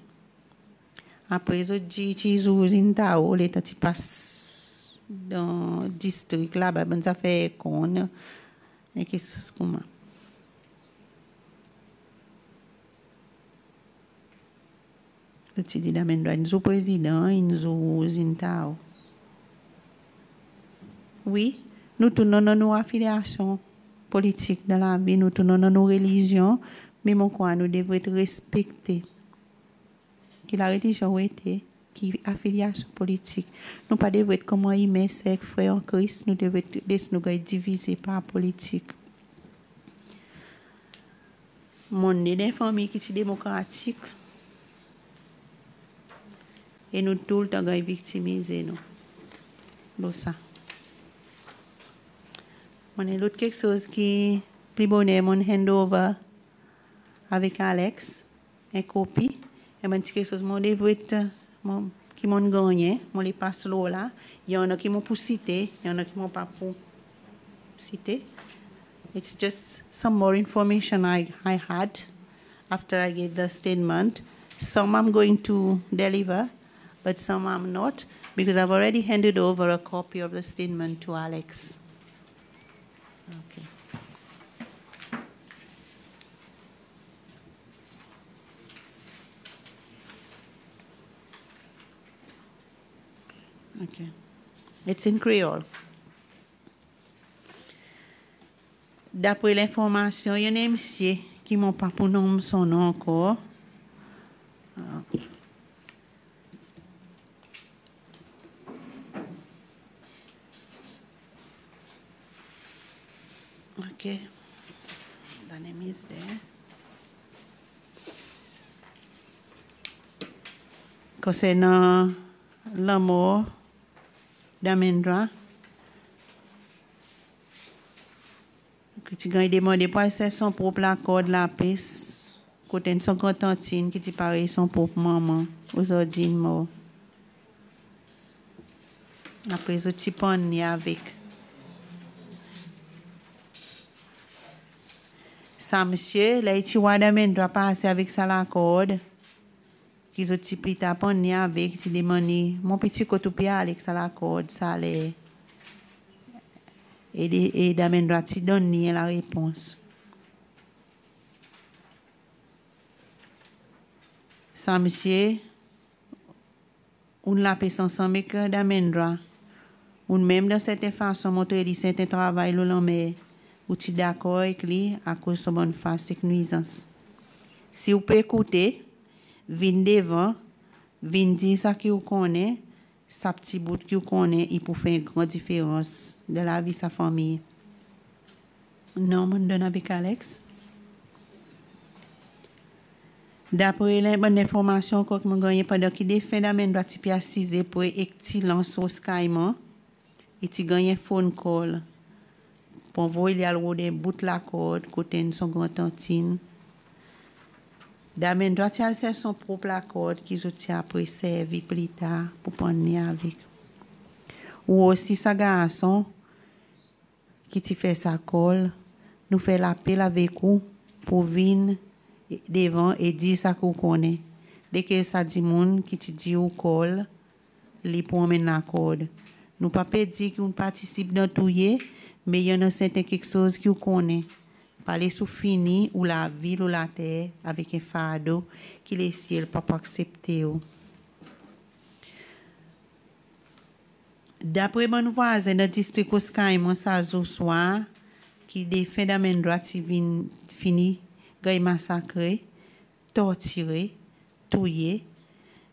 Après, je dis, tu joues in Tao, l'état tu passes dans le district là-bas, ben ça fait qu'on et qu'est-ce que c'est comme ça. Je dis d'amener un président, une zintao. Oui, nous tournons nos affiliations politiques dans la vie, nous tournons nos religions, mais mon quoi nous devons être respectés. Que la religion était, qui affiliation politique. Nous pas devons être comme il met ses frères en Christ, nous devons laisser nous diviser par politique. Mon né des familles qui sont démocratiques et nous tout le temps victimiser nous. Donc ça. Mon est l'autre quelque chose qui plus bonnet mon handover avec Alex, une copie. Et mon quelque chose mon devrait qui m'ont gagné, mon les passe là. Il y en a qui m'ont pour citer, il y en a qui m'ont pas pour citer. It's just some more information I had after I gave the statement. Some I'm going to deliver, but some I'm not, because I've already handed over a copy of the statement to Alex. Okay. Okay. It's in Creole. D'après l'information, il y a un monsieur qui m'ont pas pour nom son nom encore. Okay. The name is there. Concernant la mort d'Amendra, qui a demandé pour faire son propre accord de la paix, côté son contentine qui dit pareil son propre maman, aujourd'hui mort. Après, je suis pas avec. Ça, monsieur, là, il doit passer avec ça l'accord. Qui ont petit pris ta panne avec, si demandé, mon petit cotopie avec ça l'accord, ça les. Et d'amen doit te donner la réponse. Ça, monsieur, on l'a fait ensemble que d'amen droit. Ou même de cette façon, montrer que c'est un travail, mais ou tu d'accord avec lui à cause de son bonne face, c'est nuisance. Si vous pouvez écouter, vin devant, vin dire ça que vous connaissez, sa petit bout que vous connaissez, il peut faire une grande différence de la vie de sa famille. Non, je donne avec Alex. D'après les bonnes informations que je gagne pendant qu'il est fait d'amène doit être assisé pour excellence au Skyman, et tu gagnes un phone call pour voir il y a le bout de la corde côté de son grand tantine. D'amène doit être son propre accord qui je tiens après servir plus tard pour prendre avec. Ou aussi sa garçon qui te fait sa colle, nous fait l'appel avec vous pour venir devant et dire ça qu'on connaît. Dès que ça dit moun qui te dit ou colle, li pour mener la corde. Nous pas dire qu'on participe dans tout mais il y en a certains quelque chose qui vous connaît. Parler sous fini ou la ville ou la terre avec un fardeau qui les ciels pas accepter. D'après mon voisin dans le district Oscaïmon, ça ce soir, qui défend d'amène droite fini, gagne massacré, torturé, tué,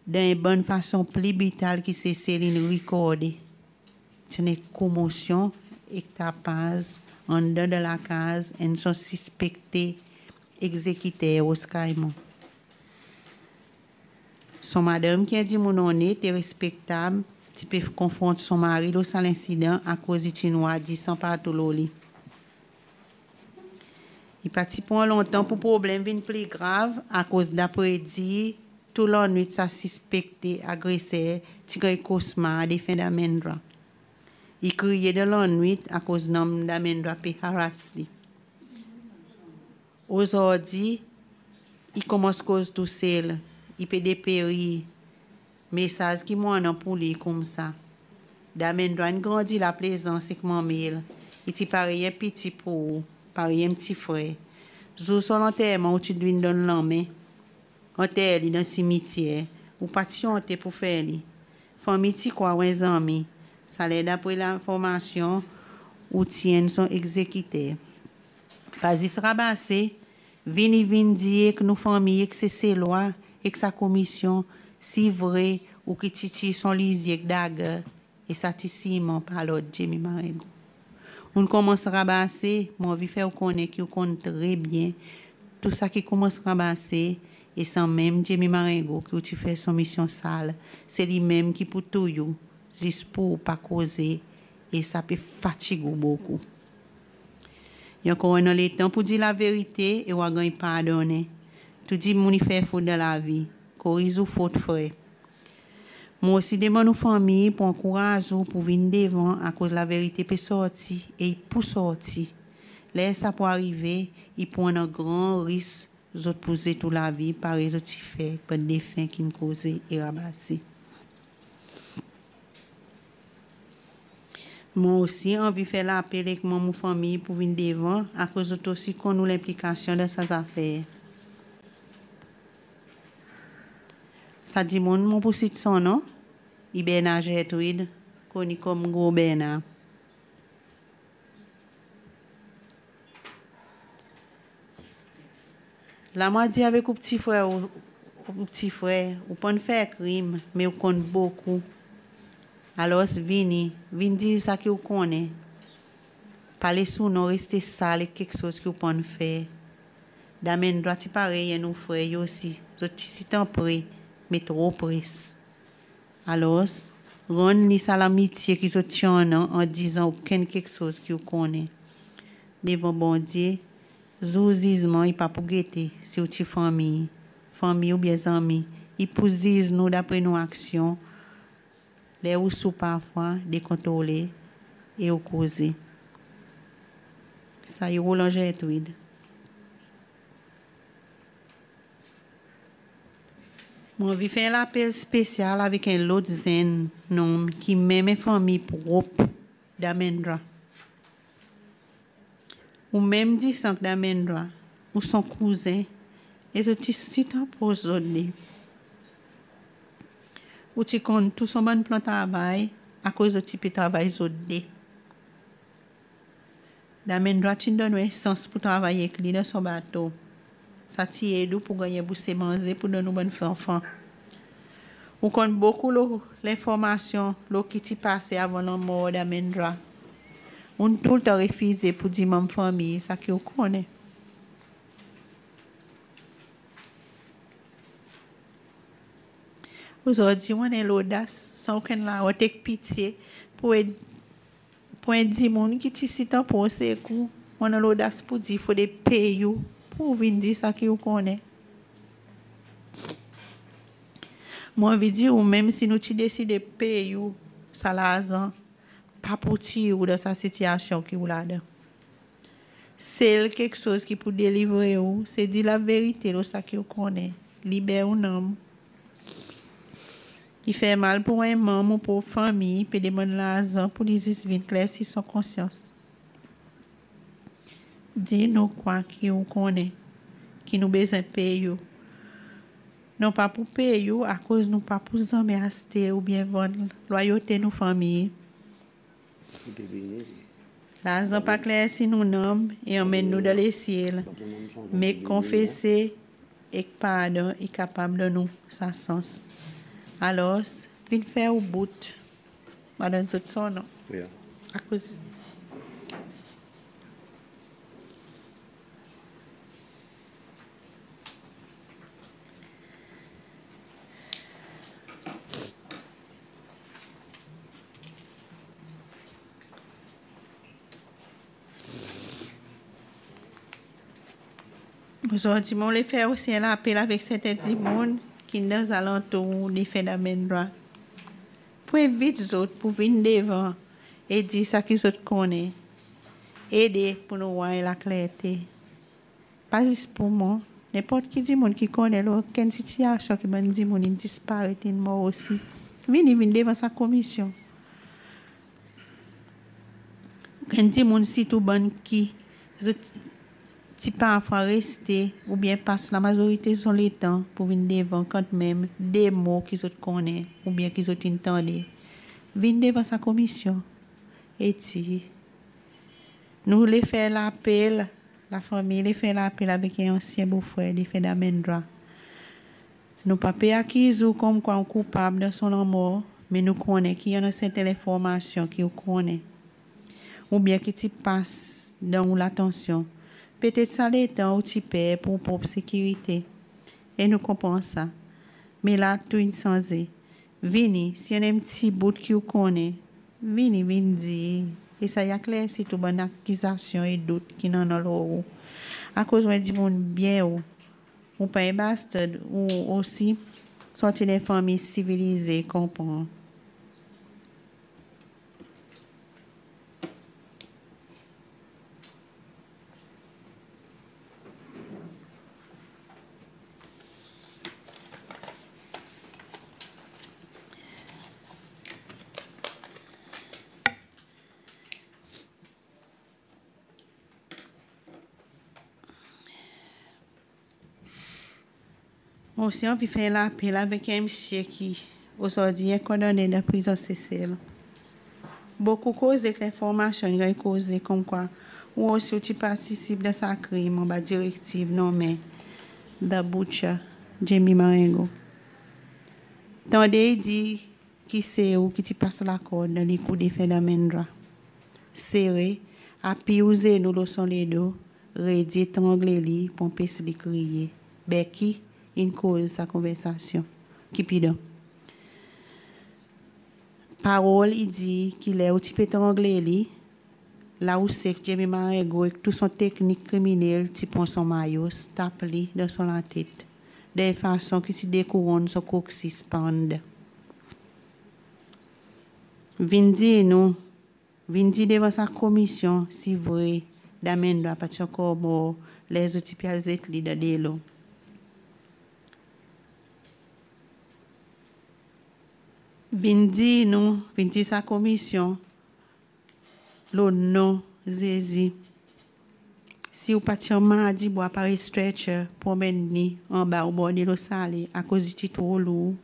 d'une bonne façon plus brutale qui s'est Céline recordée. C'est une commotion et tapage en dedans de la case et sont suspectés exécutés au Skymo. Son madame qui a dit mon honnête et respectable, tu peux confronter son mari dans l'incident à cause du chinois dit sans partout l'oli. Il partit pour longtemps pour problème vin plus grave à cause d'après dit tout la nuit ça suspecté agresseur tigre cauchemar des fins d'amendra. Il criait de la nuit à cause nom d'amendra pe harassé. Aujourd'hui, il commence cause tout seul, il peut dépérir. Message qui m'en a pour lui comme ça. D'amendra grandit la plaisance avec mon mille. Il t'y paraît un petit pour pareil un petit frère. Jour sur l'enterrement où tu dois donner l'homme. Enterré dans le cimetière. Ou patienter pour faire lui. Famille ti quoi ou un ami. Ça l'aide d'après l'information où tiennent sont exécutés. Pas y se rabasser. Vini dire que nos familles que c'est loi et que sa commission si vrai ou qui titi son lisier dague et satisfaiement par l'autre Jimmy Marengo. On commence à rabasser, mon vie fait connaître qui compte très bien tout ça qui commence à rabasser et sans même Jimmy Marengo qui tu fait son mission sale, c'est lui-même qui pour tout you, juste pour pas causer et ça peut fatiguer beaucoup. Il y a encore un le temps pour dire la vérité et on va pardonner. Tout dit mon fait faute dans la vie, corrige ou faute frère. Moi aussi demande aux familles pour encourager ou pour venir devant à cause de la vérité peut sortir et pour sortir. Laisse ça pour arriver, il prend un grand risque autres poser toute la vie par les autres faits, par des fins qui nous causent et rabasser. Moi aussi, envie de faire l'appel avec mon famille pour venir devant à cause de aussi qu'on nous l'implication de ces affaires. Ça dit mon poussit son nom, il Bernard Gertrude, connu comme Gros Bernard. La moitié avec un petit frère ou pas faire crime, mais on compte beaucoup. Alors vini dire ça que vous connaissez. Parler sous nous, rester sale, quelque chose que vous pouvez faire. D'amen droit, tu pareil, nous frères aussi. Je suis tant prêt, mais trop presse. Alors, rendre ça l'amitié qui se tient en disant quelque chose que vous connaissez. Devant bon Dieu, zouzisement, il pas pour guetter, c'est votre famille ou bien amis. Il pousse nous d'après nos actions. Les ou sous parfois décontrôlés et au causer. Ça y est, Roland Gertrude. Moi, je fais un appel spécial avec un autre zen nom qui même famille propre d'Amendra. Ou même dit sans d'Amendra, ou son cousin, et je te cite pour aujourd'hui. Ou tu comptes tout son bon plan de travail à cause de type de travail aujourd'hui. D'Amendra, tu donnes un sens pour travailler avec lui dans son bateau. Ça t'aide pour gagner bousser manger pour donner bonne enfant. On compte beaucoup l'information qui t'y passe avant la mort d'Amendra. On tout le temps refusé pour dire ma famille ça que on connaît. Aujourd'hui, on a l'audace, sans aucun là, on take pitié pour dire monde qui t'y cite pour ce coup. On a l'audace pour dire faut des payer pour venir dire ça que vous connaissez. Moi, je veux dire, ou même si nous décidons de payer ça l'argent, pas pour tirer dans sa situation qui est là-dedans. C'est quelque chose qui peut délivrer ou, c'est dire la vérité, ça que vous connaissez. Libère un homme. Il fait mal pour un membre ou pour une famille, puis demander l'argent pour les venir claircir son conscience. Dis-nous quoi qui vous connaît, qui nous besoin de payer. Non pas pour payer, à cause nous pas pour nous acheter ou bien vendre loyauté nos familles. L'argent pas clair si nous nomme et emmène-nous dans les ciels. Mais confesser et pardon est capable de nous, ça sens. Alors, viens faire au bout. Madame Zotson, non? Oui. À cause. Aujourd'hui, on les fait aussi un appel avec certains monde qui sont dans alentours des faits d'Amendra. Pour éviter les autres, pour venir devant et dire ce qu'ils autres connaissent. Aider pour nous voir la clarté. Pas juste pour moi. N'importe qui dit monde qui connaît quelle situation qui m'a dit mon disparaît moi aussi. Venez devant sa commission. Quand dit mon site ou bon qui si parfois rester ou bien passe la majorité sont les temps pour venir devant quand même des mots qu'ils ont connaissent ou bien qu'ils ont entendu. Venez devant sa commission et si nous les fait l'appel, la famille les fait l'appel avec un ancien beau-frère, les fait d'Amendra. Nous pas acquis ou comme quoi coupable de son mort, mais nous connaissons qu'il y a une certaine information qui nous connaît. Ou bien qui t'y passe dans l'attention. Peut-être ça l'état ou t'y paie pour propre sécurité. Et nous comprenons ça. Mais là, tout est changé. Vini, si on a un petit bout qui vous connaît, vini dit. Et ça y a clair, c'est tout bonne accusation et doute qui n'en a l'eau. À cause de dit mon bien ou pas un bastard ou aussi sortir des familles civilisées, comprendre. Aussi, on peut faire l'appel avec un monsieur qui, aujourd'hui, est condamné de prison Cécile. Beaucoup causent que l'information est causée comme quoi, ou aussi tu participes de sa crime, en directive nommée de Butcher, Jamie Marengo. Tandis dit qui c'est ou qui tu passe la corde dans les coups de fait d'amendra. Serré, à piuser nous le son les dos, redit étrangler li, pomper se li crier. Becky, une cause sa conversation. Qui pidon. Parole, il dit qu'il est au type étranglé li, là où c'est Jamie Marengo avec tout son technique criminelle, type son maillot, tape li dans son la tête. De façon qui se découronne son coccyx pande. Vindi devant sa commission, si vrai, d'amende à partir comme les outils piazet li de délo. Vindi sa commission, le non zézi. Si vous partez mardi, vous apparaît stretcher pour mener en bas au bord de l'eau salée à cause du trop lourd.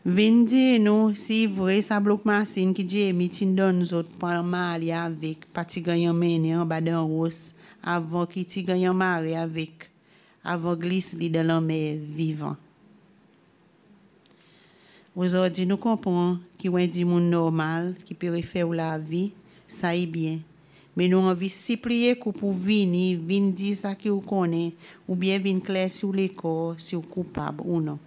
Vindi nous, si vrai, ça bloque machine qui dit émitin donne autres pour mari avec, parti gagnant mené en bas d'un rose, avant qu'il ti gagnant mari avec, avant glisse li dans la mer vivant. Aujourd'hui, nous comprenons qu'il y a des gens normal qui peuvent faire la vie, ça est bien. Mais nous avons envie de supplier pour venir dire ça que vous connaissez, ou bien venir clair sur les corps, si vous êtes coupable ou non.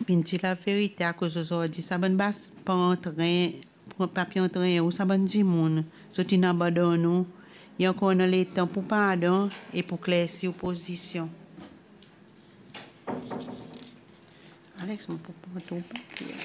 Bien dire la vérité à cause d'aujourd'hui, ça ne va pas entrer, pas entrer, ou ça va dire moun, surtout dans le nous. Il y a encore le temps pour pardon et pour claircir opposition. Alex, mon papa, ton papier.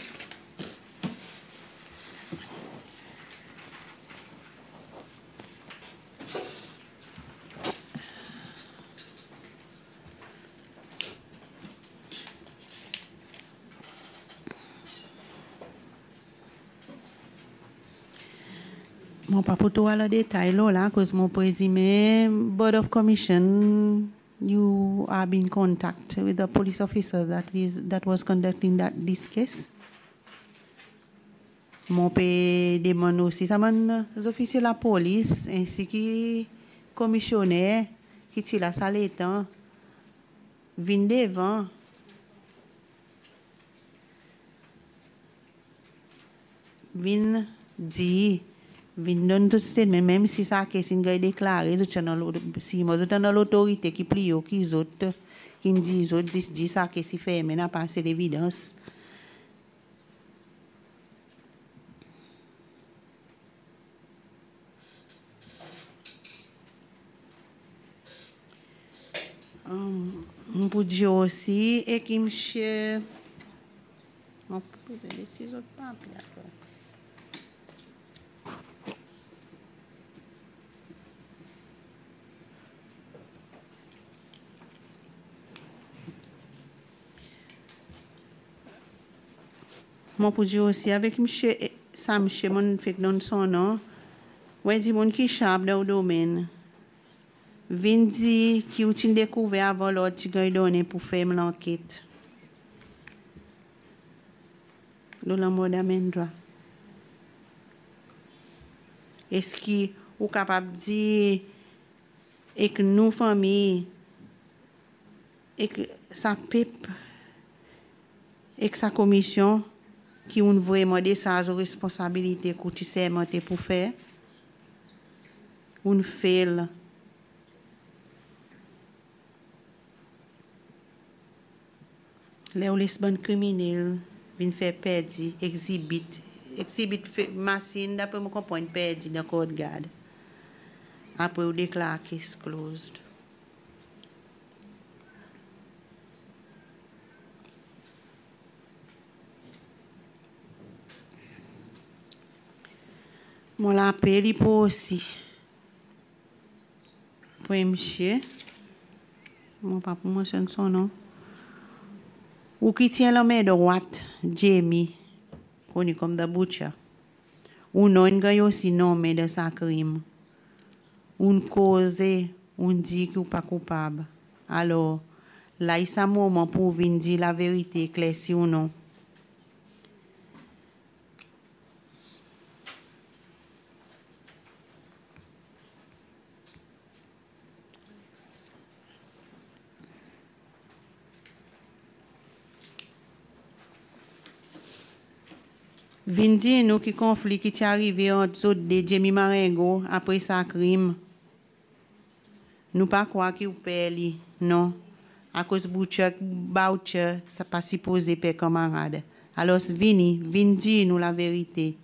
Mon papa tout à le détail là, cause mon présumé board of commission, you have been in contact with the police officer that was conducting this case. Mon père demande aussi ça les officiers de la police ainsi que commissionnaire qui tire la salle temps vinn devant. Vinn dit Vindon tout statement, même si ça qu'est une déclaré, si moi dans l'autorité qui plie qui autres qui dit ça que si fait mais n'a pas assez d'évidence. On peut dire aussi et qui monsieur on peut dire ces autres papiers. Moi, pour dire aussi, avec monsieur, ça, monsieur, mon fait non son nom, ouais, dit mon qui chape dans le domaine. Vindi, qui ont découvert avant l'autre, qui a donné pour faire l'enquête. Nous l'avons d'amendra. Est-ce que vous êtes capable de dire et que nous, famille, et que sa PEP, et que sa commission, qui ont vraiment des responsabilités que sermenté pour faire, on fait les lesbiennes criminels viennent faire perdre exhibit machine d'après me comprendre perdre dans code garde après on déclare case closed. Mon l'appel pour aussi pour monsieur mon papa mentionne son nom ou qui tient la main droite Jamie connu comme The Butcher ou non il aussi nommé de sa crime on cause on dit qu'il n'est pas coupable alors là il y a un moment pour venir dire la vérité claire si ou non. Vindi nous qui conflit qui est arrivé entre de Jamie Marengo après sa crime. Nous pas croire qu'il perd non. À cause Butcher ça pas supposé père camarade. Alors Vindi nous la vérité.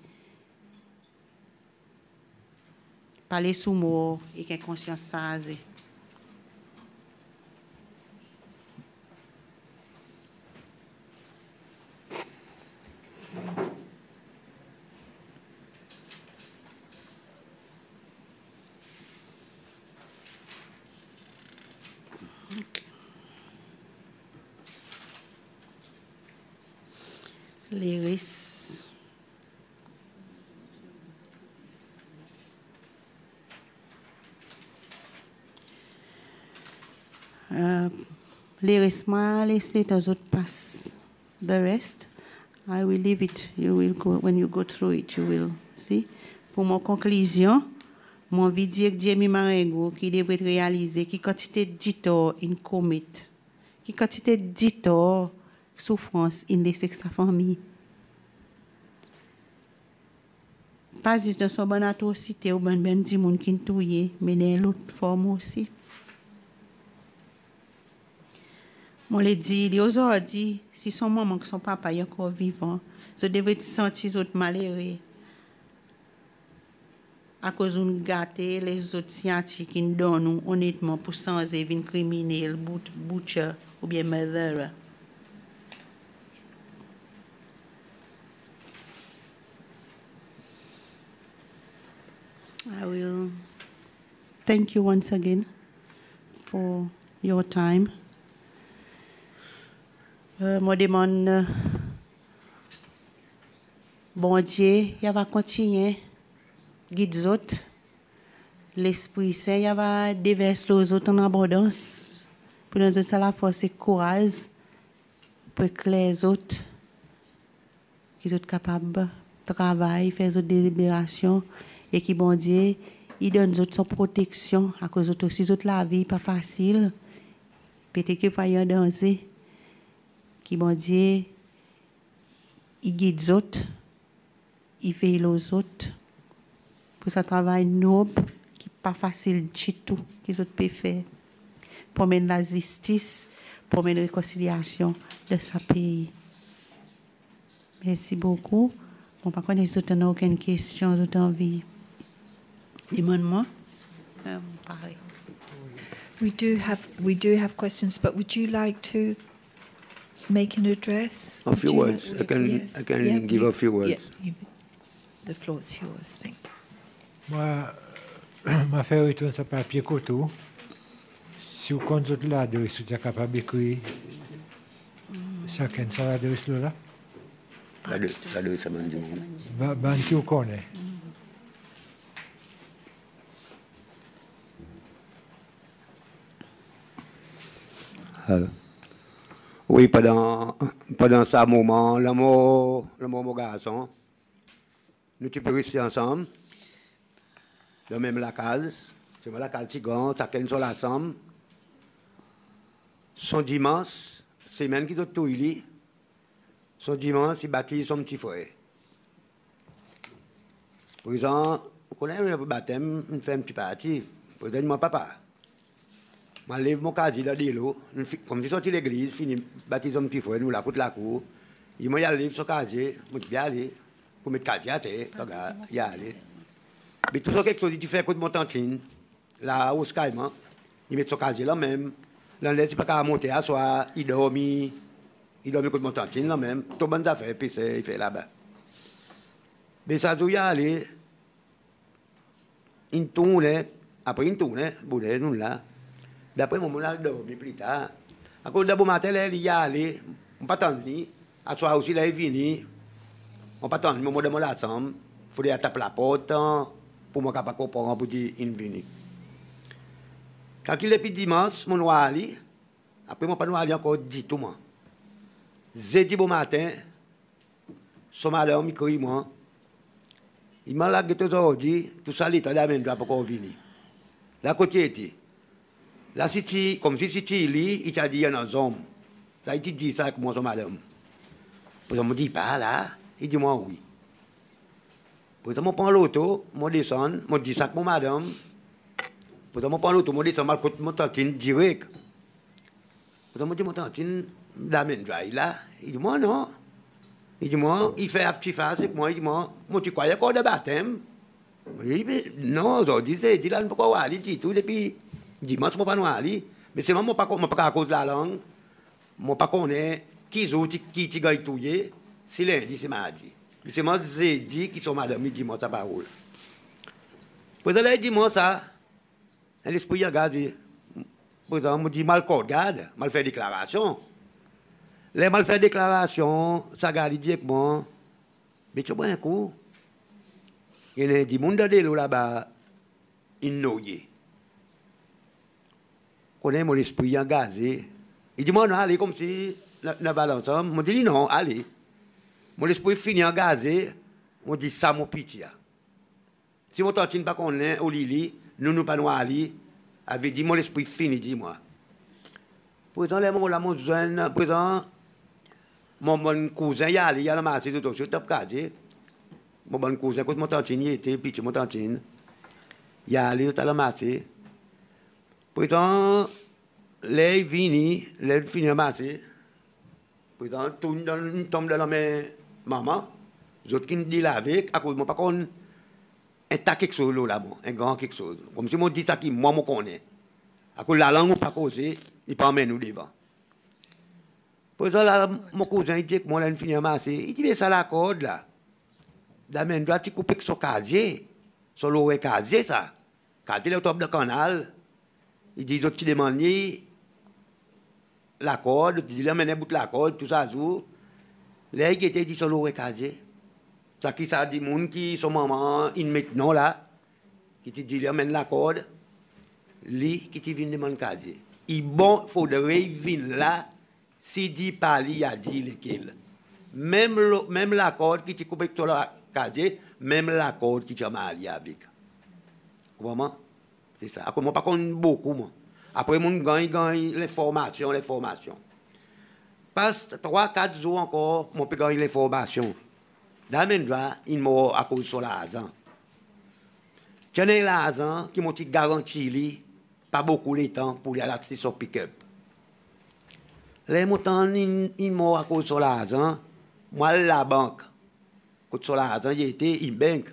Parler sous mot et qu'un conscience sazée. Lyris. Lyris, ma laisse les autres pass. The rest, I will leave it. You will go when you go through it. You will see. Pour mon conclusion, mon vidéo que Jamie Marengo qui devrait réaliser qui quantité d'ito in commit, qui quantité d'ito souffrance in laisser sa famille. Pas juste dans son bon atrocité ou ben di moun qui touye, mais dans l'autre forme aussi. Moi le dit aujourd'hui si son maman que son papa est encore vivant, je devrais sentir les autres malheureux. À cause d'un gâté les autres scientifiques qui nous donnent honnêtement pour sans un criminel, butcher ou bien murderer. I will thank you once again for your time. Moi demande bon Dieu, il va continuer guide les autres. L'Esprit Saint, il va déverser les autres en abondance. Pour nous donner la force et courage pour que les autres, qu'ils soient capables de travailler, faire des délibérations. Et qui bon Dieu, il donne autres son protection à cause de aussi autres la vie pas facile. Peut-être que pas y danger. Qui bon Dieu, il guide les autres, il veille les autres pour ce travail noble qui pas facile du tout qu'ils autres peuvent faire pour mener la justice, pour mener la réconciliation de ce pays. Merci beaucoup. Bon, par contre, si vous n'avez aucune question, vous avez envie. Demande-moi. Pareil. We do have questions, but would you like to make an address? A few words. I can give a few words. The floor is yours. Thank you. Moi, ma fait retourner ce papier coteau. Si vous comptez là, vous êtes capable d'écrire chacun ça l'adresse là. L'adresse, ça m'a dit. Ben, qui vous connaît? Alors. Oui, pendant ce moment, l'amour, mon garçon, nous tu peux rester ensemble. dans même la case, c'est la case si grand, ça qu'elle sont ensemble. Son dimanche, semaine qui doit tout il son dimanche, il baptise son petit frère. Par exemple, on connaît le baptême, on fait un petit parti. Par exemple, mon papa. Je lève mon casier dans l'îlot, comme si sorti l'église, fini baptise mon petit frère, nous la côte la cour. Il m'a lève son casier, je dis bien aller, pour mettre casier à terre, regarde, il y a aller. Mais tout ça, quelque chose, tu fais côté de mon tantine, là, au skyman, il met son casier là même. Là, il pas qu'à monter à soi, il dormit côté de mon tantine là même, tout bonnes affaires, puis il fait là-bas. Mais ça, il y a aller, une tournée, après une tournée, boudé, nous là. D'après mon monal dormi plus tard. À cause de bon matin, il y a allé, on pas attendre ni, à soir aussi là il vient, on pas attendre, mon de mon l'ensemble, il faut taper la porte pour moi capable comprendre pour dire il vient. Quand il est puis dimanche, mon noir ali, après mon pas noir ali encore dit tout moi. Jeudi bon matin, son madame il crie moi. Il m'a lagué tout aujourd'hui, tout ça l'état d'amène doit pas encore venir. La côté était. Là, si comme si tu lis, il t'a dit il y a un homme. Là, il te dit ça avec moi, son madame. Puis on me dit pas là. Il dit moi oui. Puis on me prend l'auto, je descends, je dis ça avec mon madame. Puis on me prend l'auto, je descends, je mon tantine direct. Puis on me dit mon tantine, d'amène là. Il dit moi non. Il dit moi, il fait un petit face avec moi. Il dit moi tu croyais qu'on a de baptême? Il dit non, aujourd'hui, il dit là, je ne peux pas aller, il dit tout depuis. Dimanche, je ne pas aller. Mais c'est moi, je ne pas à cause de la langue. Je ne pas connaître qui qui gagne tout. C'est lundi, c'est mardi. C'est moi, j'ai dit qui sont madame, il dit moi sa parole. Puis elle dit moi ça. L'esprit regarde. Par exemple, je dis mal code, garde, mal fait déclaration. Les mal fait déclaration, ça garde directement. Mais tu vois un coup. Il y a des gens là-bas, ils noyent. Connaît mon esprit engagé. Il dit, moi, non, allez, comme si, la balance, je dis, non, allez. Mon esprit finit engagé, je dis, ça, mon pitié. Si mon tantine pas qu'on est au Lili, nous pas nous aller, avait dit, mon esprit fini, dis-moi. Présent, là, mon jeune, présent, mon bon cousin, il a la masse de tout, sur top casier. Mon bon cousin, quand mon tantine y était, pitié, mon tantine, il a allé, à la masse. Pourtant, les vini, les finit à masser. Pourtant, tout tombe dans la main maman. Les autres qui me disent avec, à cause de moi, par contre, un tas quelque chose là, un grand quelque chose. Comme si moi dis ça qui moi, je connais. À cause de la langue, on ne peut pas causer, il peut emmener nous devant. Pourtant, là, mon cousin, il dit que moi, il finit à masser. Il dit, mais ça la corde là. La main droite, il coupe avec son casier. Son l'oreille casier, ça. Quand il est au top du canal, il dit, tu demandes la corde, tu dis, là, bout la corde, tout ça, tout. Là, il était dit sur l'oreille casier. Ça qui ça dit, moun qui, son maman, il maintenant là, qui te dit, là, mène la corde, lui, qui te vient demander casier. Il bon, faudrait venir là, si dit pas lui, il a dit lequel. Même la corde qui te coupe sur le casier, même la corde qui te marié avec. Comment? C'est ça. Après, moi, pas contre beaucoup, moi. Après, moi, gagne les formations. Passe 3-4 jours encore, moi, je gagne les formations. Dans le même il m'a à cause de l'argent. Tiens, l'argent qui m'a garanti, pas beaucoup de temps pour aller à la station pick-up. Les montants, il m'a à cause de l'argent. Moi, la banque, quand sur l'argent, il était une banque.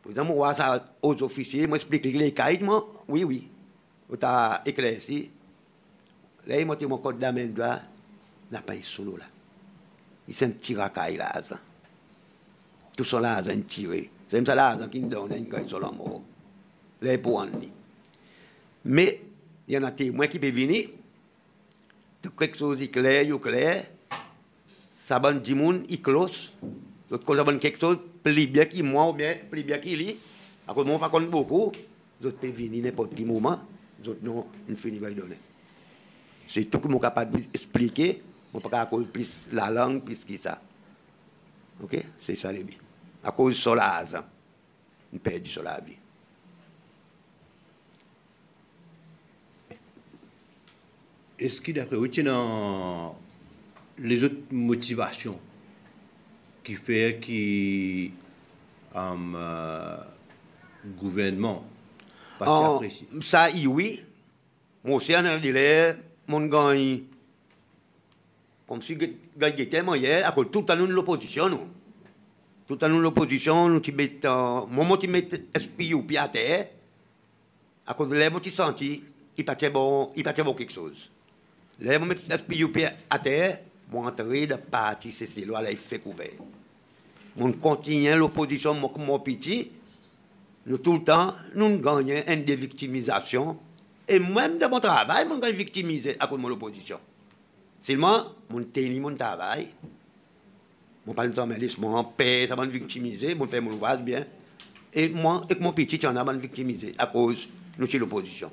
Par exemple, moi, ça aux officiers, moi, explique les cahiers, moi, oui. Vous avez éclairci. Là, il m'a dit, mon code d'amène droit, n'a pas eu solo là. Il s'est tiré à caille là. Tout ça là, il tiré. C'est ça là qui nous donne une caille sur l'amour. Là, pour en mais, il y en a témoins qui peuvent venir. Quelque chose de clair, ça va dire moun, il close. L'autre chose, ça va quelque chose, plus bien qu'il moi ou bien plus bien qu'il lit. À cause de moi, pas contre beaucoup. D'autres peuvent venir n'importe quel moment. D'autres non, une fini va donner. C'est tout que je suis capable d'expliquer. Je ne peux pas à cause plus la langue, plus que ça. Ok? C'est ça les vies. À cause de l'argent, on perd sur la vie. est-ce que d'après vous, il y a les autres motivations qui fait que gouvernement pas apprécié? Ça, oui. Moi aussi, on a dit, mon gagne, comme si gagne tellement hier, après tout à l'opposition, nous. Tout à l'opposition, nous, tu mets, moi, tu mets esprit ou pied à terre, à cause de l'air, tu sens, il pas bon quelque chose. L'air, moi, esprit ou pied à terre, moi, entrer de parti, c'est là, il fait couvert. On continue l'opposition, moi, comme mon petit, nous, tout le temps, nous gagnons une dévictimisation. Et même dans mon travail, je suis victimisé à cause de mon opposition. Seulement, mon tennis, mon travail, mon parle de journalisme, mon paix, ça m'a victimisé, mon fait mon ouvrage bien. Et moi, et mon petit, on a victimisé à cause de l'opposition.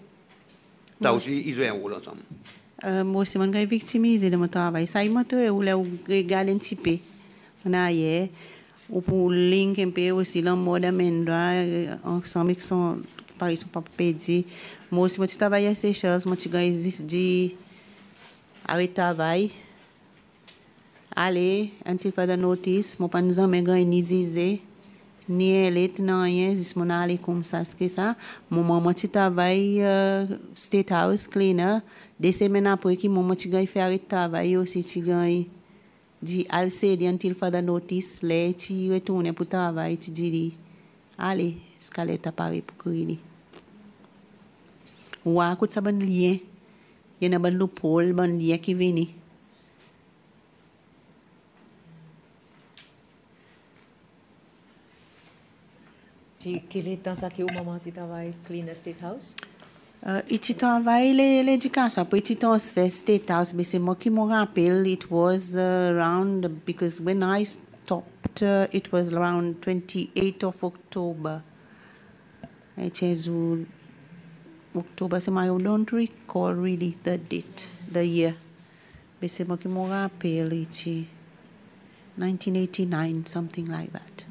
Ça aussi, ils ont un rôle ensemble. Moi aussi, je suis victimisé de mon travail. Ça, il m'a dit, où regarde un petit peu. On a hier, ou pour link un peu aussi, dans le mode amendra, ensemble, qui sont, par exemple, pas pédis. Moi aussi, je travaille à ces choses. Moi, je dis, arrête de travail. Allez, until further notice. Moi, pas nous avons ni zizé, ni élite, ni rien. Je suis allé comme ça, c'est ça. Moi, je travaille State House cleaner. Des semaines après, moi, je fais arrêt de travail aussi. Je dis, I'll say until further notice. Là, tu retournes pour travail. Tu dis, allez, ce qu'elle est appareil pour courir. Ou à côté de bon lien, il y a un bon loophole, bon lien qui vient. Quel est dans ça qui au moment où tu travailles Cleaner State House? Je travaille l'éducation, puis je transfère State House, mais c'est moi qui me rappelle, it was around, because when I stopped, it was around 28th of October. October, so I don't recall really the date, the year. Mais c'est moi qui me rappelle, 1989, something like that.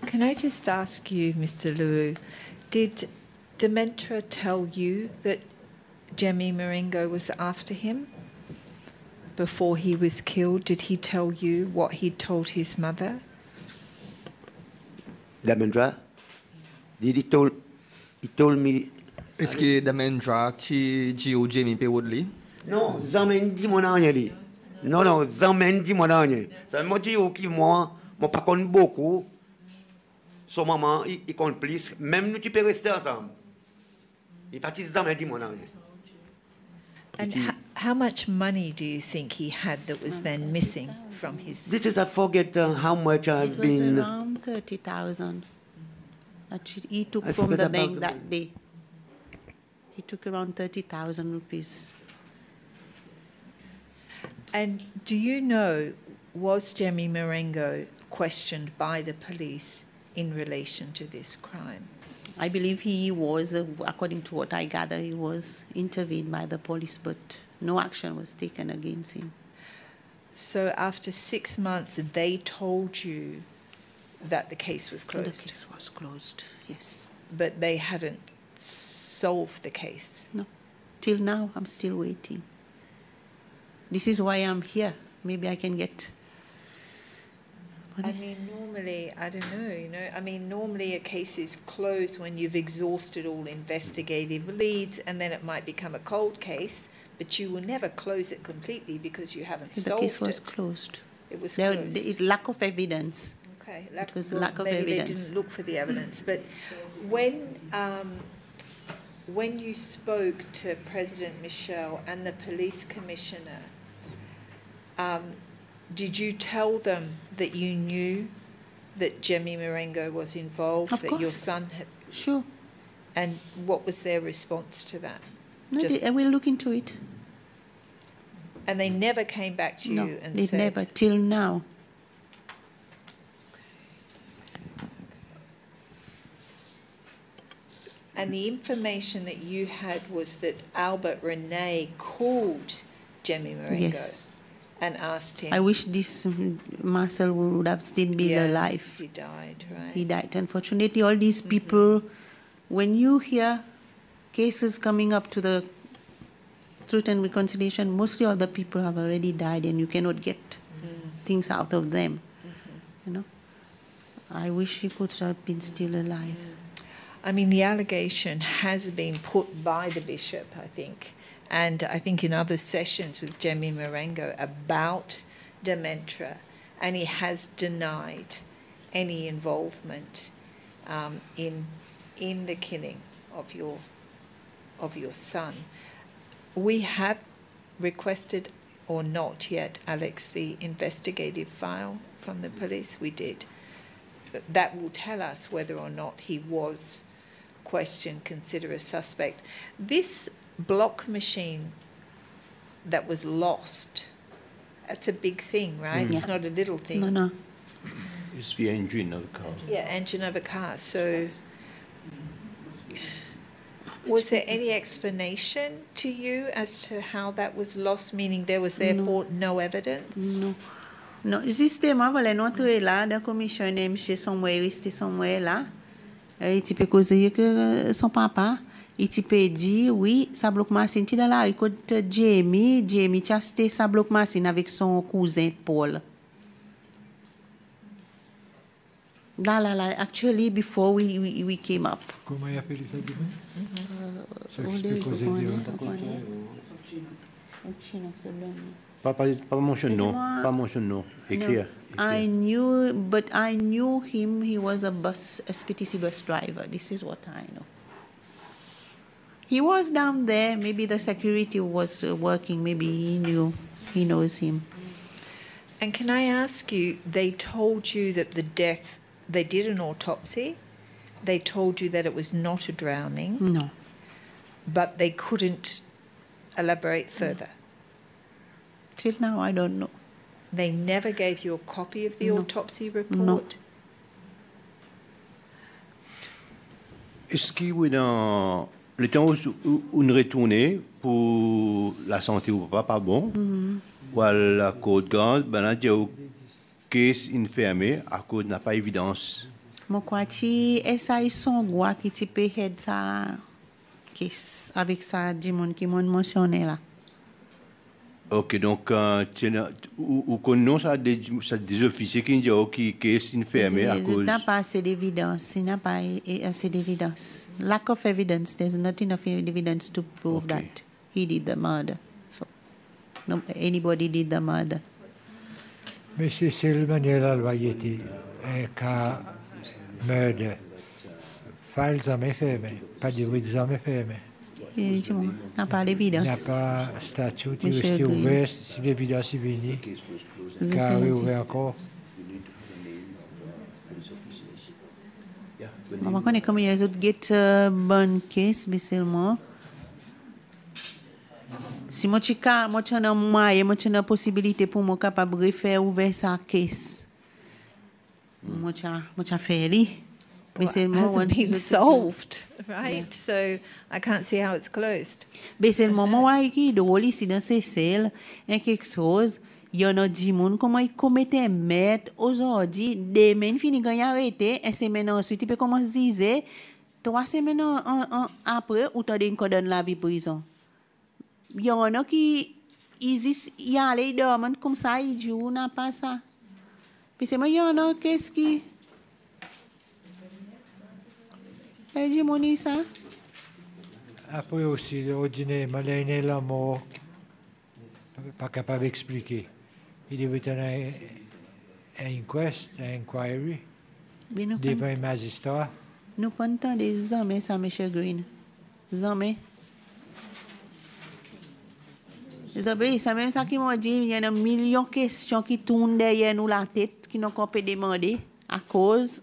Can I just ask you, Mr. Leroux, did Dementra tell you that Jemmy Marengo was after him before he was killed? Did he tell you what he'd told his mother? Dementra? Did he told me... Est-ce que Dementra tu dis au Jamie P. Woodley? Non, jamais dit mon rien. Non, jamais dit mon rien. Ça m'a dit que moi pas connais beaucoup. Son maman, il compte plus. Même nous, tu peux rester ensemble. Il partit jamais dit mon rien. And how much money do you think he had that was then missing from his... This is, I forget how much I've been... It was around 30,000 that he took I from forgot the about bank the that bank. day. He took around 30,000 rupees. And do you know, was Jemmy Marengo questioned by the police in relation to this crime? I believe he was, according to what I gather, he was intervened by the police, but no action was taken against him. So after 6 months, they told you that the case was The closed, case was closed, yes. but they hadn't solved the case. No. Till now, I'm still waiting. This is why I'm here. Maybe I can get... I mean, normally, I don't know, normally a case is closed when you've exhausted all investigative leads, and then it might become a cold case, but you will never close it completely because you haven't The solved case was it. closed. It was There closed. is lack of evidence. Okay, It was a well, lack of maybe evidence. they didn't look for the evidence. But when you spoke to President Michel and the police commissioner, did you tell them that you knew that Jemmy Marengo was involved, Of that your course. son had, Sure. and what was their response to that? No, Just- I will look into it. And they never came back to No, you and they said, never, till now. and the information that you had was that Albert Rene called Jemmy Marengo Yes. and asked him. I wish this Marcel would have still been Yeah, alive. He died, right? He died. Unfortunately, all these people, when you hear cases coming up to the Truth and Reconciliation, mostly all the people have already died and you cannot get things out of them. You know, I wish he could have been still alive. I mean, the allegation has been put by the bishop, I think, and I think in other sessions with Jemmy Marengo about Dementia, and he has denied any involvement in the killing of your son. We have requested, or not yet, Alex, the investigative file from the police. We did. That will tell us whether or not he was questioned, considered a suspect. This block machine that was lost, that's a big thing, right? It's not a little thing. No. It's the engine of the car. Yeah, engine of a car. So was there any explanation to you as to how that was lost, meaning there was therefore no evidence? No, justement, voilà, notre est là, la commission M. somewhere, resté somewhere là. Il peut causer que son papa, il peut dire, oui, sa bloc machine, tu dans la écoute Jamie chaste sa bloc machine avec son cousin Paul. Là, actually, before we came up. Comment il appelle ça? Pas mentionné non. Pas mentionné non. Écrire. I knew him. He was a SPTC bus driver. This is what I know. He was down there. Maybe the security was working. Maybe he knows him. And can I ask you, they told you that the death, they did an autopsy. They told you that it was not a drowning. No. But they couldn't elaborate further. Till now, I don't know. They never gave you a copy of the autopsy report? No. Est-ce qu'il y a le temps où on retourne pour la santé ou pas bon, ou à la côte grande, ben là, il y a un case infirmé à cause n'a pas évidence. Mon quartier, essa son gwa qui type head sa case avec ça du monde qui m'ont mentionné là. Ok, donc ou connaissons ça des officiers qui disent qui case infirmé à cause. Il n'a pas assez d'évidence. Il n'a pas assez d'évidence. Lack of evidence. There's not enough evidence to prove that he did the murder. So, no, anybody did the murder. Mais c'est le manuel à loyauté. Un cas murder. Files jamais fermé. Pas de oui jamais fermé. Il n'a pas d'évidence. Il n'y a pas statut. Il reste ouvert si l'évidence est venue. Carré ouvert encore. Maman connaît comment il y a d'autres get bonne case, mais seulement. Si moi j'ai un moyen, moi j'ai une possibilité pour moi capable de refaire ouvert sa case. Moi j'ai fait lui. Well, it hasn't been solved, right? Yeah. So I can't see how it's closed. Mais c'est le moment où il drôle ici dans ces cells, il y a quelque chose. Il y en a des gens comment ils commettent un meurtre aujourd'hui, demain il finit quand il arrêté, et semaine ensuite il peut commencer à dire 3 semaines après ou t'as dit qu'on donne la vie prison. Il y en a qui ils allaient dormir comme ça, ils disent on n'a pas ça. Puis c'est moi il y en a qu'est-ce qui ça. Après aussi, ordinairement, il y a la mort, pas capable d'expliquer. Il devait y avoir un inquest, un inquiry, devant un magistrat. Nous prenons des hommes, ça, M. Green. Des hommes. C'est même ça qui m'a dit, il y a un million de questions qui tournent derrière nous la tête, qui n'ont pas pu demander, à cause.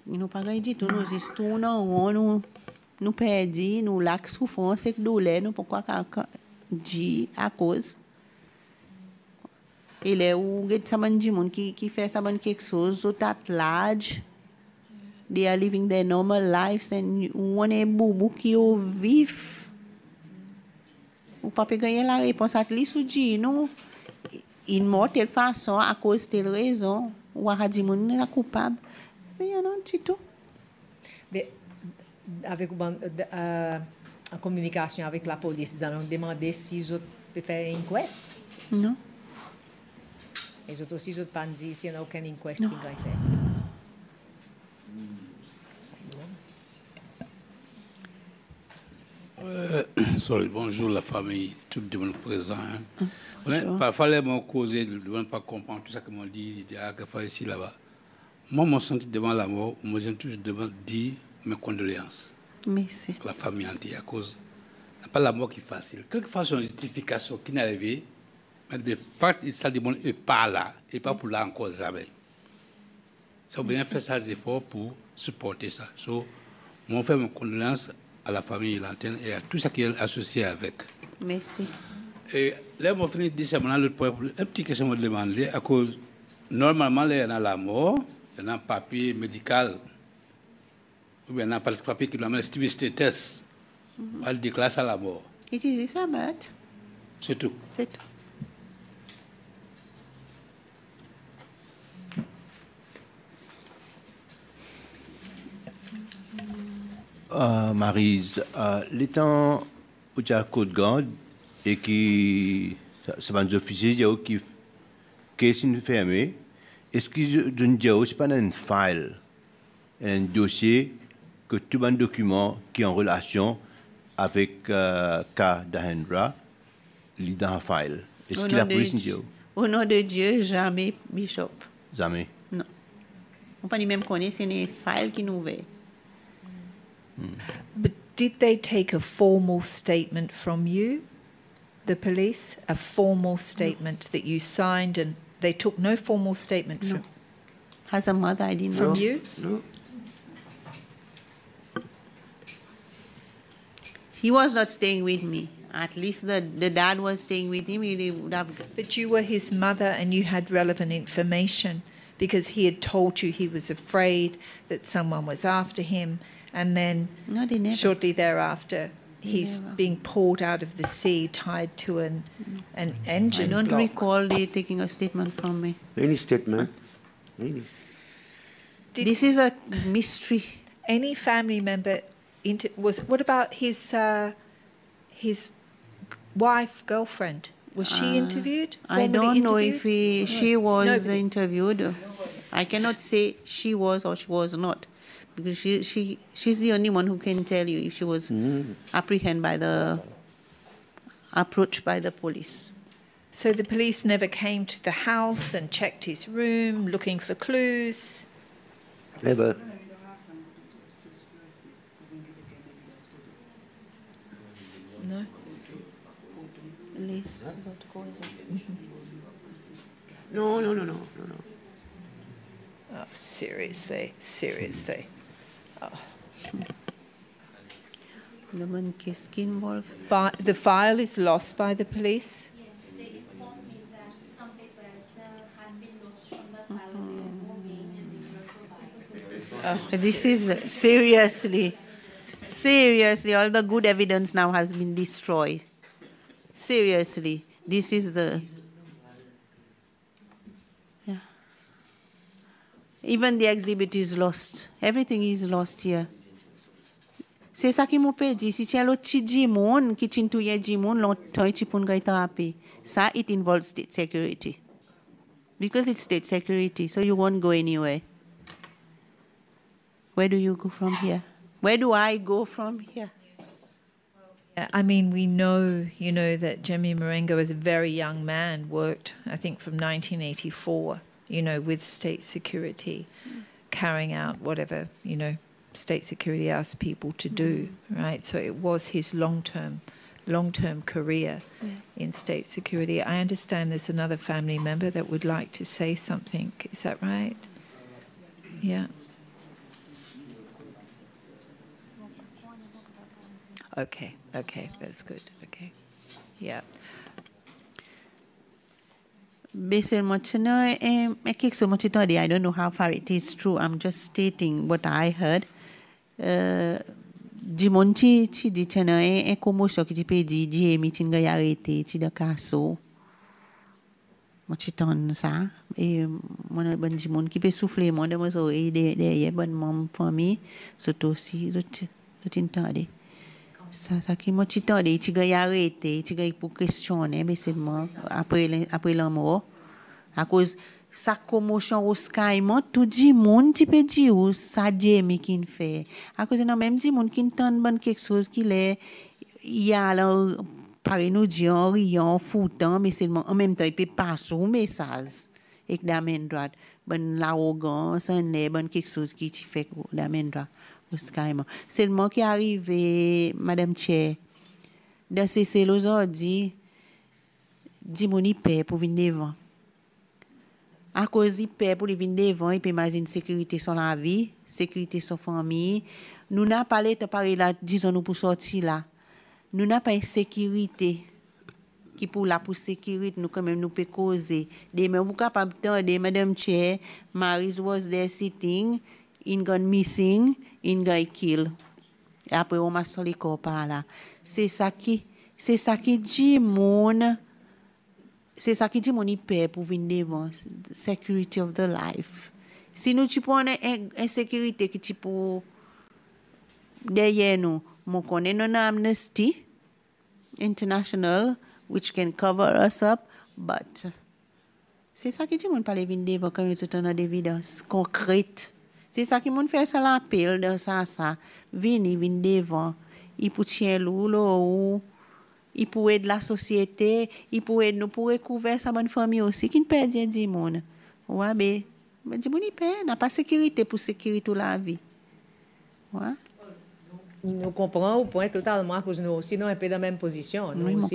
Nous pas dit tout nous tournons nous perdons nous lac souffrance et douleur nous pourquoi dit à cause il est où ça man du monde qui fait ça man quelque chose au at large they are living their normal lives and on est boubou qui au vif ou pas peut gagner la réponse at least ou dit non une mort telle façon à cause telle raison ou a dit monde est coupable. Mais il y en a un petit tout. Mais avec en communication avec la police, ils ont demandé si ils peuvent faire une inquest. Non. Ils ont aussi pas dit s'il n'y a aucun inquest qui va faire. Sorry, bonjour la famille, tout le monde présent. Parfois, les mots causés ne demandent pas comprendre tout ça que m'ont dit, il y a quelquefois ici, là-bas. Moi, mon senti devant la mort, moi, j'ai toujours dire mes condoléances. Merci. La famille entière, à cause. Ce n'est pas la mort qui est facile. Quelquefois, c'est une justification qui n'est arrivée, mais de fait, il s'agit de et pas là, et pas pour là encore jamais. Ça veut bien faire ces efforts pour supporter ça. So, moi, je fais mes condoléances à la famille l'antenne et à tout ce qui est associé avec. Merci. Et là, on finit de dire, un petit question me demander, à cause, normalement, il y a la mort, il y a un papier médical, ou bien il y a un papier qui doit mettre civil status, on le déclare à la mort. It is ça, but... C'est tout. C'est tout. Maryse, les temps où tu as code garde et qui c'est un officier qui est fermé, est-ce que tu as pas un file, un dossier que tout un document qui est en relation avec cas d'Ahendra, lit dans un file? Est-ce qu'il a pris au nom de Dieu, jamais, Bishop. Jamais. Non. On ne peut même connaître, c'est les files qui nous veillent. But did they take a formal statement from you, the police? A formal statement that you signed, and they took no formal statement No. As a mother, I didn't from know. you? No. He was not staying with me. At least the dad was staying with him. He would have. But you were his mother and you had relevant information because he had told you he was afraid that someone was after him, and then No, they never. shortly thereafter he's Never. being pulled out of the sea tied to an I engine don't block. recall they taking a statement from me. Any statement? Any. Did This is a mystery. any family member what about his wife, girlfriend? Was she interviewed? I Formally don't know interviewed? if she was Nobody. interviewed. I cannot say she was or she was not, because she's the only one who can tell you if she was apprehended approached by the police. So the police never came to the house and checked his room looking for clues? Never. No? No. Oh, seriously. The one case involved. But the file is lost by the police? Yes, they informed me that some papers had been lost from the file they were moving and they were provided. This is seriously, all the good evidence now has been destroyed. Seriously, this is the. Yeah. Even the exhibit is lost. Everything is lost here. C'est ça qui m'a dit. Si tu as l'autre petit Jimon, qui t'intouille Jimon, l'autre tu peux gagner thérapie. Ça, it involves state security. Because it's state security, so you won't go anywhere. Where do you go from here? Where do I go from here? I mean, we know, that Jemmy Marengo as a very young man worked, I think, from 1984, with state security, carrying out whatever, state security asked people to do, right? So it was his long-term career in state security. I understand there's another family member that would like to say something. Is that right? Yeah. Okay, that's good. Okay. Yeah. I don't know how far it is true. I'm just stating what I heard. Dimonti ti ditena e commotion qui peut dire die meeting ga arrêté ti de caso. Mo ci ton ça et mon bon dimon qui peut souffler mon de mo so et derrière bonne mom famille surtout aussi t'entendez. Ça qui m'a t'entendé, tu gars arrêté, tu gars pour questionner, mais seulement après la mort. À cause sa commotion au sky, tout le monde, tu peux dire, ça Jamie qui fait. À cause de même, du monde qui entend quelque chose qui est, il y a alors, par nous dire, en riant, en foutant, mais seulement en même temps, il peut passer un message. Et que d'amène droite, ben l'arrogance, ben quelque chose qui fait d'amène droite. Seulement qui arrive, Madame Che, dans ces cellules aujourd'hui, dis mon paix pour venir devant. À cause de paix pour venir devant, il peut imaginer sécurité sur la vie, sécurité sur la famille. Nous n'avons pas l'état pareil là, disons nous pour sortir là. Nous n'avons pas une sécurité qui pour la pour sécurité, nous quand même nous peut causer. Demain, vous capable de Madame Che, Maris was there sitting, in gone missing, in got killed. Et après, on m'a sorti le corps par là. C'est ça qui dit mon, c'est ça qui dit mon paix pour venir devant, security of the life. Si nous tu prends une insécurité qui tu pour derrière nous, mon connaît non amnesty international, which can cover us up, but c'est ça qui dit mon parler venir devant quand il tout en évidence concrète. C'est ça qui m'a fait ça l'appel de ça. Venez devant. Il peut tirer l'eau, il peut aider la société, il peut aider nous pour recouvrir sa bonne famille aussi. Qui ne perd rien du monde. Ouais, mais du monde, il n'a pas sécurité pour sécurité de la vie. Ouais. Nous comprenons au point totalement que nous aussi, nous sommes dans la même position. Nous aussi,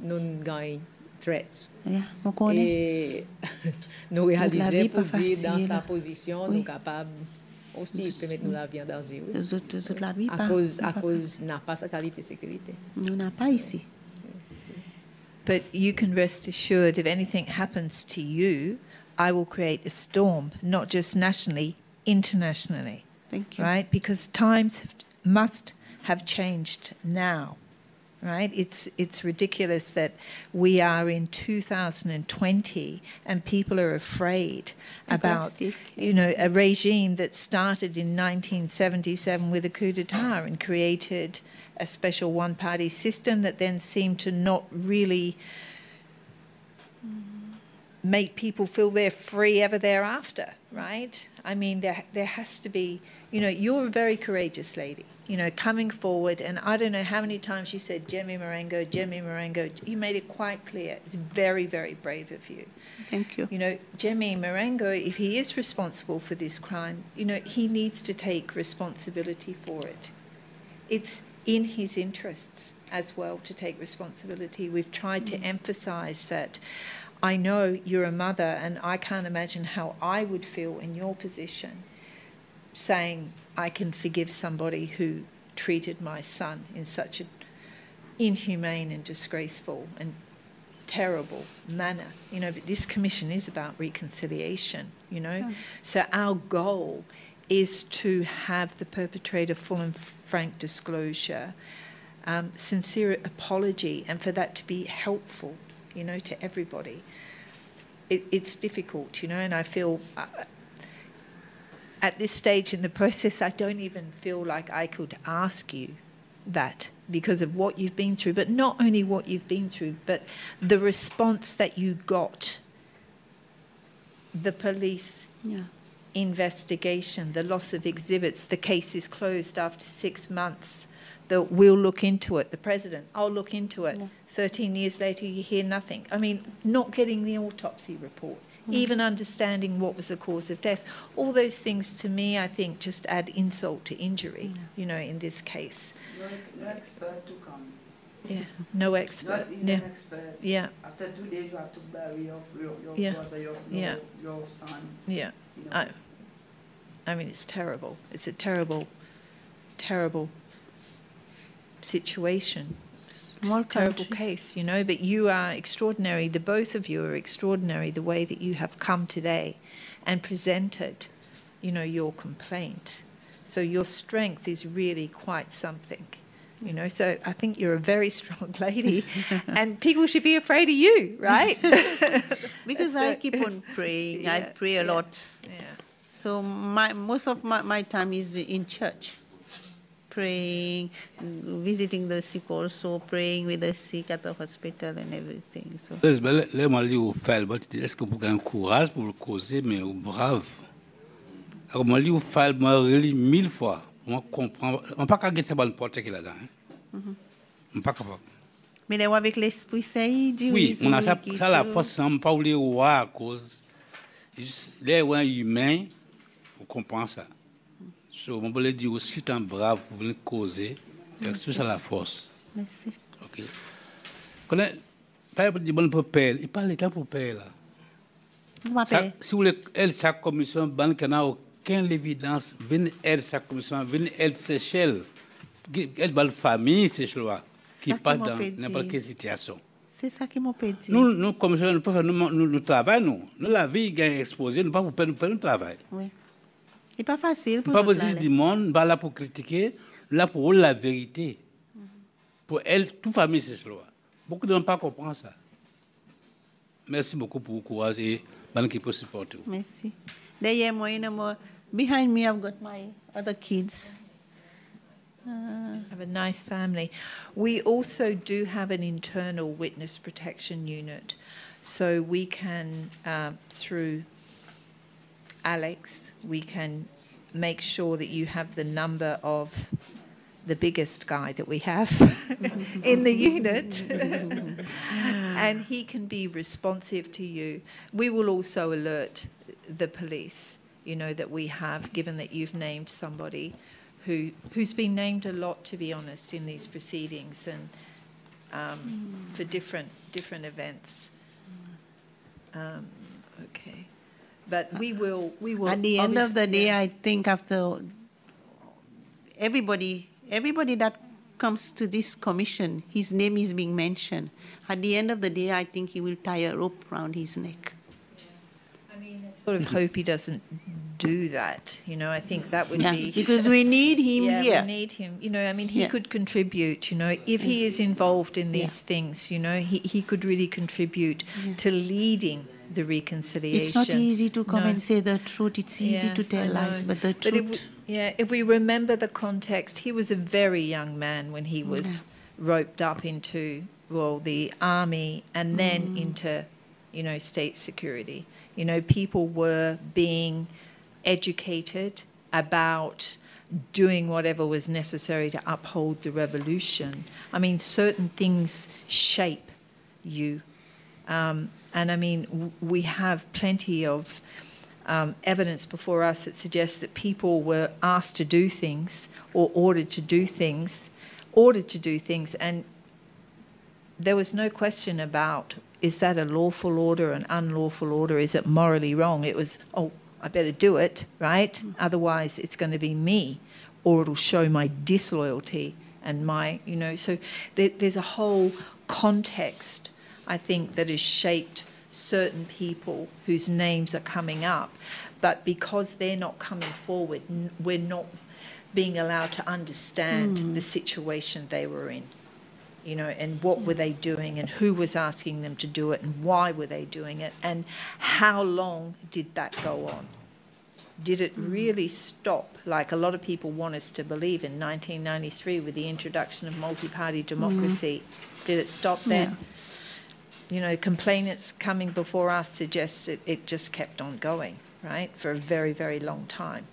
nous gagnons threats. Yeah, et nous réalisons pour dire dans sa position, nous sommes capables aussi de mettre nous la vie en danger. À cause n'a pas sa qualité de sécurité. Nous n'avons pas ici. But you can rest assured if anything happens to you, I will create a storm, not just nationally, internationally. Thank you. Right? Because times must have changed now. Right? It's ridiculous that we are in 2020 and people are afraid about, you know, a regime that started in 1977 with a coup d'etat and created a special one-party system that then seemed to not really make people feel they're free ever thereafter, right? I mean, there has to be, you know, you're a very courageous lady, you know, coming forward, and I don't know how many times you said, Jemmy Marengo, you made it quite clear. It's very, very brave of you. Thank you. You know, Jemmy Marengo, if he is responsible for this crime, you know, he needs to take responsibility for it. It's in his interests as well to take responsibility. We've tried to emphasize that. I know you're a mother, and I can't imagine how I would feel in your position saying I can forgive somebody who treated my son in such an inhumane and disgraceful and terrible manner. You know, but this commission is about reconciliation, you know. Oh. So our goal is to have the perpetrator full and frank disclosure, sincere apology, and for that to be helpful, you know, to everybody. It's difficult, you know, and I feel at this stage in the process, I don't even feel like I could ask you that because of what you've been through, but not only what you've been through, but the response that you got, the police investigation, the loss of exhibits, the case is closed after 6 months, we'll look into it, the president, I'll look into it. 13 years later, you hear nothing. I mean, not getting the autopsy report, even understanding what was the cause of death. All those things, to me, I think, just add insult to injury, you know, in this case. No expert to come. Yeah, no expert. Not even expert. Yeah. After 2 days, you have to bury your brother, your son. Yeah. You know. I mean, it's terrible. It's a terrible, terrible situation. Terrible case, you know, but you are extraordinary. The both of you are extraordinary, the way that you have come today and presented, you know, your complaint. So your strength is really quite something, you know. So I think you're a very strong lady and people should be afraid of you, right? Because I keep on praying. I pray a lot. Yeah. So most of my time is in church. praying, visiting the sick also, praying with the sick at the hospital and everything. So. Les maladies au fait, est-ce que vous avez un courage pour le causer, mais brave. Alors, moi, je fais really 1000 fois. On comprend. On ne peut pas gagner n'importe qui là-dedans. On ne peut pas capable. Mais là, avec l'esprit saint, Dieu. Oui, on a ça la force, on ne peut pas oublier à cause. Les humains, on comprend ça. So, on peut dire aussi, tant brave, vous voulez causer, c'est ça la force. Merci. Ok. Quand par exemple, dit bon pour payer, il parle l'état pour payer là. Si vous voulez, elle, sa commission, banque n'a aucune évidence, venez elle, sa commission, venez elle, Seychelles, elle, la famille, Seychelles, qui passe dans n'importe quelle situation. C'est ça qui m'a dit. Nous, commission, nous travaillons, nous, la vie est exposée, nous ne pouvons pas faire notre travail. Oui. C'est pas facile pour nous. Pas juste du monde, pas là pour critiquer, là pour la vérité. Pour elle, toute famille, Seychelles. Beaucoup de gens ne pas comprendre ça. Merci beaucoup pour le courage et qui peut supporter. Merci. Derrière moi, behind me, I've got my other kids. Have a nice family. We also do have an internal witness protection unit, so we can, through Alex, we can make sure that you have the number of the biggest guy that we have in the unit and he can be responsive to you. We will also alert the police, you know, that we have, given that you've named somebody who's been named a lot, to be honest, in these proceedings and for different events. Okay. But we will at the end of the day, I think after everybody that comes to this commission, his name is being mentioned. At the end of the day, I think he will tie a rope around his neck. I mean, I sort of hope he doesn't do that. You know, I think that would be... Because we need him here. We need him. You know, I mean, he could contribute, you know, if he is involved in these things, you know, he could really contribute to leading the reconciliation. It's not easy to come and say the truth. It's easy to tell lies, but the truth... if we remember the context, he was a very young man when he was roped up into, well, the army and then into, you know, state security. You know, people were being educated about doing whatever was necessary to uphold the revolution. I mean, certain things shape you. And I mean, we have plenty of evidence before us that suggests that people were asked to do things or ordered to do things, and there was no question about, is that a lawful order, an unlawful order, is it morally wrong? It was, oh, I better do it, right? Otherwise it's going to be me, or it'll show my disloyalty and my, you know, so there's a whole context, I think, that has shaped certain people whose names are coming up, but because they're not coming forward, we're not being allowed to understand the situation they were in, you know, and what were they doing and who was asking them to do it and why were they doing it and how long did that go on? Did it really stop, like a lot of people want us to believe, in 1993 with the introduction of multi-party democracy? Did it stop then? You know, complainants coming before us suggest it just kept on going, right, for a very, very long time.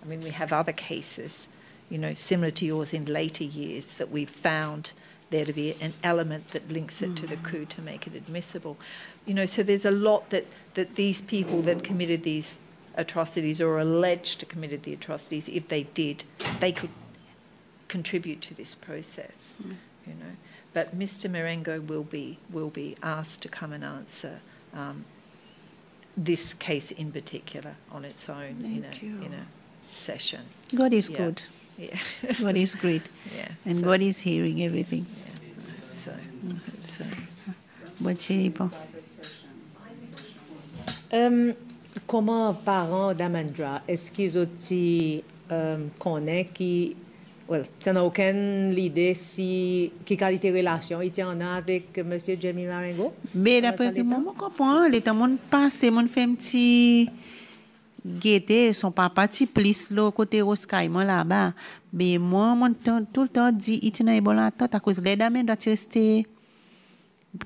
I mean, we have other cases, you know, similar to yours in later years that we've found there to be an element that links it to the coup to make it admissible. You know, so there's a lot that these people that committed these atrocities or are alleged to committed the atrocities, if they did, they could contribute to this process, you know. But Mr. Marengo will be asked to come and answer this case in particular on its own in a session. God is good. Yeah. God is great. Yeah. And so, God is hearing everything. Yeah, I hope so. Comment parents d'Amandra, est-ce qu'ils ont connaissent qui well, tu n'as aucune idée si quelle qualité de relation il y en a avec monsieur Jamie Marengo? Mais d'après que moi comprends, les temps mon passé mon fait un petit Guetter, son papa, ti plus le côté Roscaïman là-bas. Mais moi, tout le temps dit, il tient bon la tête à cause les dames doivent rester,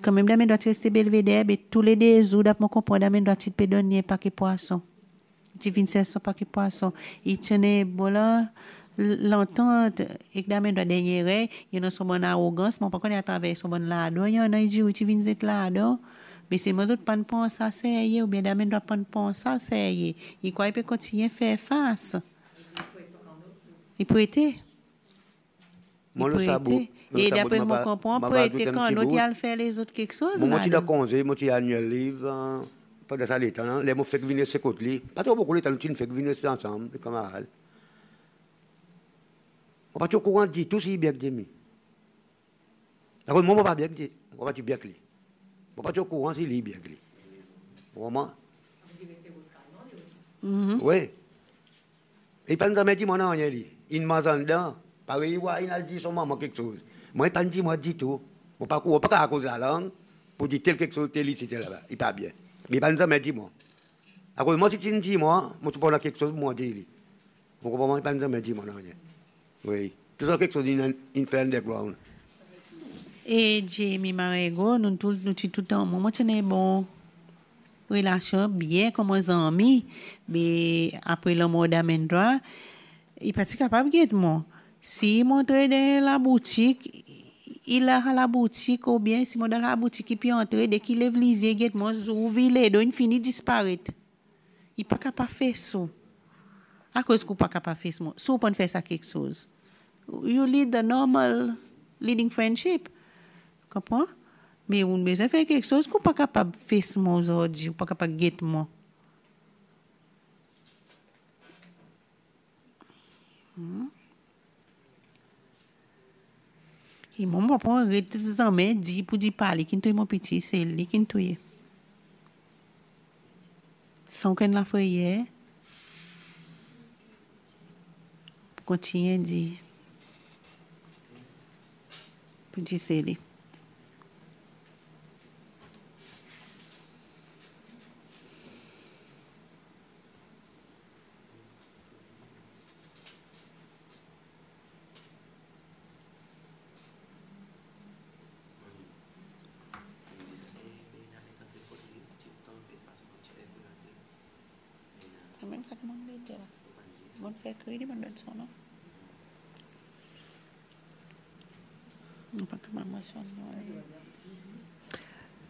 quand même, dames doivent rester belvédère, mais tous les 2 jours, d'après mon comprendre, dames doivent te donner un paquet poisson. Tu viens faire son paquet poisson. Il tient bon là, l'entente, et que dames doivent derrière, il y a son bonne arrogance, mais pas qu'on est à travers son bonne là-dedans, il y en a dit, tu viens être là-dedans. Mais c'est moi autres pas penser à ça ou bien d'amen doit pas penser à ça il quoi il peut continuer à faire face il peut être et d'après mon comprend peut être quand l'autre il faire les autres quelque chose moi tu dois congé moi tu annuel livre pas de ça l'état les moi fait venir ce côté pas trop beaucoup l'état tu fait venir ensemble les camarades on pas au courant dit tout si bien que d'accord moi pas bien dit on va tu bien que on pas au courant si li bien que vraiment oui et pas nous dit mon nom il m'a dedans pareil il a dit son maman quelque chose moi pas dit moi dit tout on pas à cause de la langue pour dire tel quelque chose tel c'était là-bas il pas bien mais pas nous dit moi à cause moi si tu dis moi tu parles quelque chose moi dit on comprend pas nous dit mon nom oui tout ça quelque chose in fait underground. Et Jamie Marego, nous tout le temps, moi, tu n'es bon relation bien comme un ami, mais après le mot d'amendra, il pas capable de moi. Si montre dans la boutique, il a à la boutique ou bien si mon dans la boutique il peut entrer dès qu'il lève les yeux, moi ouvre les deux, il finit disparaître. Il pas capable faire ça. À cause qu'on pas capable faire ça, si on peut faire ça quelque chose. You lead the normal leading friendship. Comprends? Mais on besoin faire quelque chose qu'on pas capable de faire ça aujourd'hui, ou pas capable de get moi. Et mon papa arrête des amis dit pour dire parler qui est mon petit, c'est lui qui est. Sans qu'on la fait hier. Continue à dire. Pour dire c'est lui. Même ça comment on dit là. Bon faire crédit bon donne son nom.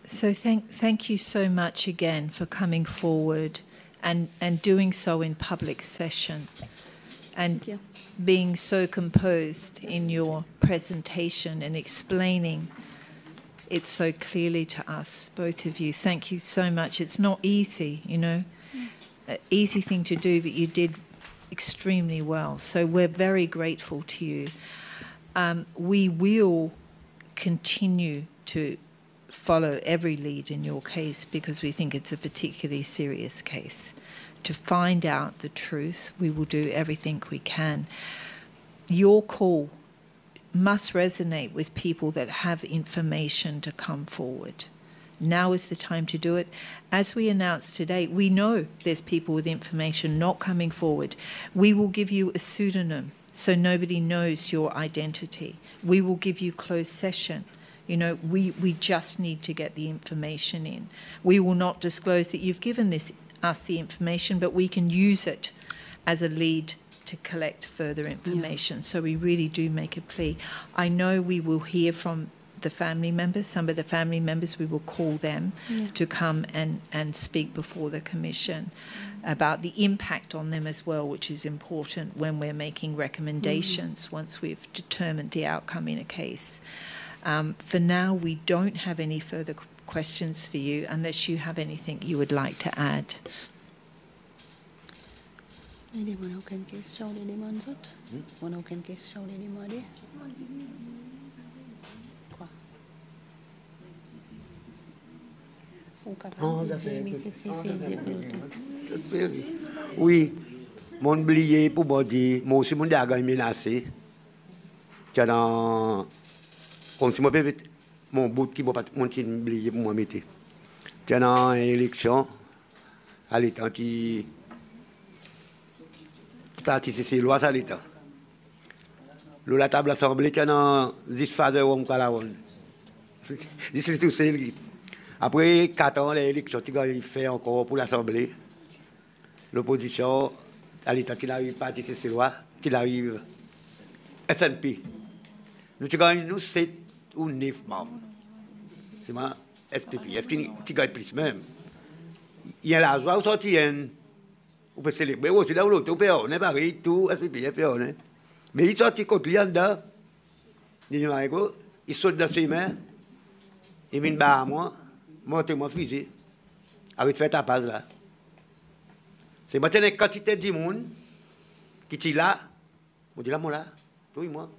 So thank you so much again for coming forward and doing so in public session and being so composed in your presentation and explaining it so clearly to us, both of you. Thank you so much. It's not easy, you know. An easy thing to do, but you did extremely well. So we're very grateful to you. We will continue to follow every lead in your case because we think it's a particularly serious case. To find out the truth, we will do everything we can. Your call must resonate with people that have information to come forward. Now is the time to do it. As we announced today, we know there's people with information not coming forward. We will give you a pseudonym so nobody knows your identity. We will give you closed session. You know, we just need to get the information in. We will not disclose that you've given us the information, but we can use it as a lead to collect further information. So we really do make a plea. I know we will hear from the family members. Some of the family members, we will call them to come and speak before the commission about the impact on them as well, which is important when we're making recommendations once we've determined the outcome in a case. For now, we don't have any further questions for you unless you have anything you would like to add. Oui, mon oublié pour moi dire, moi aussi mon diagramme menacé. Tu as dans comme si mon bout qui m'a pas mon petit oublié pour moi mettre. Tu as dans élection à l'état qui participer loi ça l'état. La table assemblée qui a 10 phases de la ronde. 10 tout seul. Après 4 ans, l'élection qui a fait encore pour l'Assemblée, l'opposition, à l'État qui arrive à participer ces lois, qui arrive SNP. Nous avons 7 ou 9 membres. C'est ma SPP. Est-ce qu'il gagne plus même? Il y a la joie, on peut célébrer aussi dans l'autre, on n'est pas tout SPP, mais il sortit contre lui en dedans, il saute dans ses mains, il vient bas à moi, montez-moi fusil, arrête de faire ta passe là. C'est maintenant une quantité de monde qui est là, on dit là, moi là, toi et moi.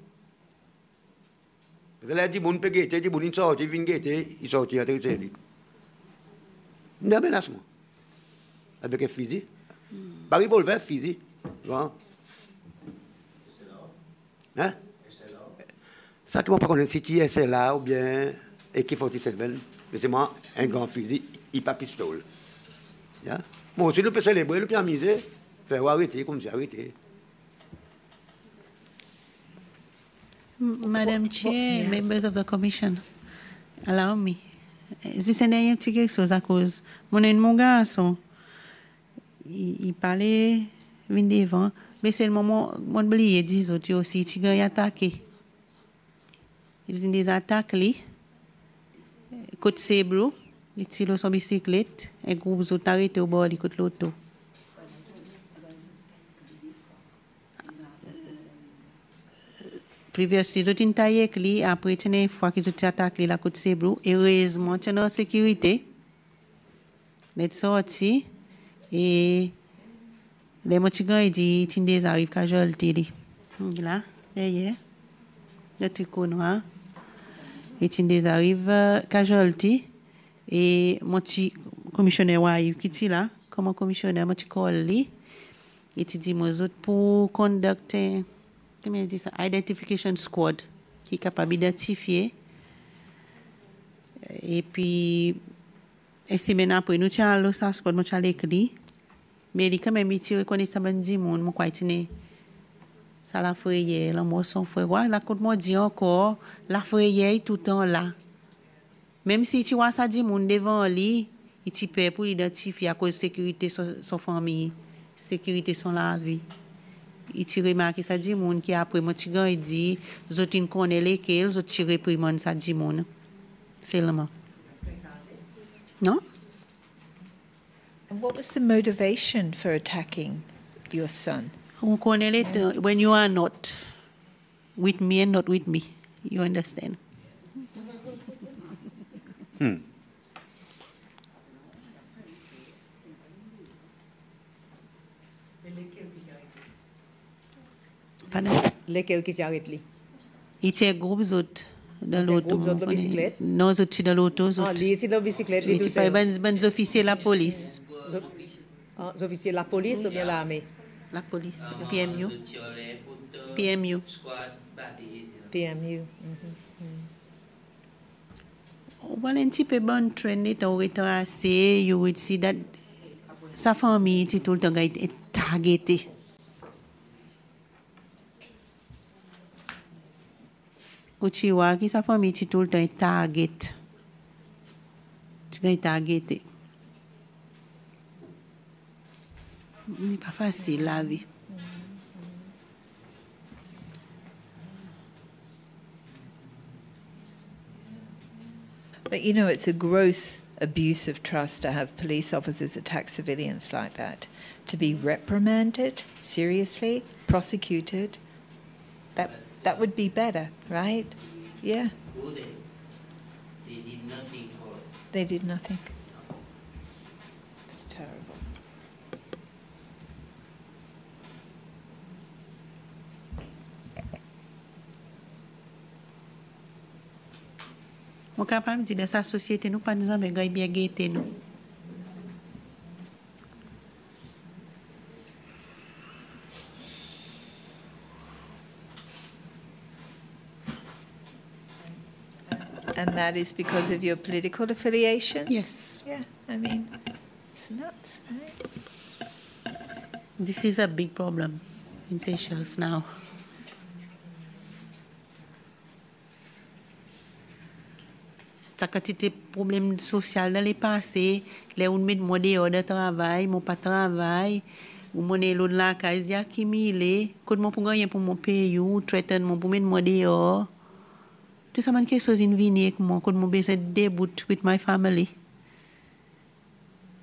Parce que là, des gens peuvent guetter, des gens sortent, ils viennent guetter, ils sortent, ils atterrissent. Il y a un menacement. Avec un fusil. Pas revolver, fusil. Hein? Ça, tu ne peux pas connaître si tu es là ou bien AK-47. Mais c'est moi, un grand fusil, il pas pistolet. Bon, si nous pouvons célébrer, nous pouvons amuser, faire arrêter comme ça, arrêter. Madam Chair, members of the Commission, allow me. This is une petite chose à cause. Mon garçon, il parlait, vient devant, mais c'est le moment, mon oublié, dis autres aussi, tu as attaqué. Il a des attaques, côté Sebro, il tire son bicyclette, et groupe autres arrêtés au bord du côté l'auto. Previously, ils ont taillé avec lui, après, une fois qu'ils ont attaqué la côte Sebro, heureusement, ils ont sécurité. Ils sont sortis, et les motigans, ils disent, ils ont des arrives casualty. Là, derrière, le tricot noir, ils ont des arrives casualty, et mon petit commissionnaire, qui est là, comme commissionnaire, mon petit collègue, il dit, moi, pour conducter, comment dit ça, identification squad qui est capable d'identifier et puis et c'est maintenant après nous allons ça squad nous allons écrit mais il quand même il reconnaît ça ben dit monde moi quoi tine ça la frayeur la moi son frère ouais la côté moi dit encore la frayeur tout le temps là même si tu vois ça dit monde devant lui il t'y perd pour identifier à cause de sécurité son famille sécurité son la vie. Il tire remarqué ça dit monde qui après mon petit gars il dit vous autres connaissez lesquels vous autres tirer prime ça dit monde seulement non. And what was the motivation for attacking your son? On connaît les when you are not with me and not with me you understand. Lesquels qui t'arrêtent lui? Il tient groupe autres dans l'auto. Groupe de bicyclette? Non, autres dans l'auto. Ah, lui ici dans bicyclette. Il est pas ben officier la police. Officier la police ou bien l'armée? La police, PMU. PMU. PMU. Well, un petit peu bon train est assez, you would see that sa famille est tout le temps targetée. Uchiwa qui sa famille est tout le temps target. Tu es targeté. n'est pas facile la vie. But you know, it's a gross abuse of trust to have police officers attack civilians like that. To be reprimanded seriously, prosecuted, that would be better, right? Yeah. They did nothing for us. They did nothing. It's terrible. Mon capable de sa société nous pas nous en bien gaieté nous. And that is because of your political affiliation? Yes. Yeah, I mean, it's nuts, right? This is a big problem. in Seychelles now. Ça quantité problème social dans les passés, les on met moi dehors de travail, mon pas travail, ou mon l'autre la case ya qui mille, quand mon pour gagner pour mon payer ou traiter mon pour mettre moi dehors. Tout ça man quelque chose in vini avec moi quand mon besoin debut with my family.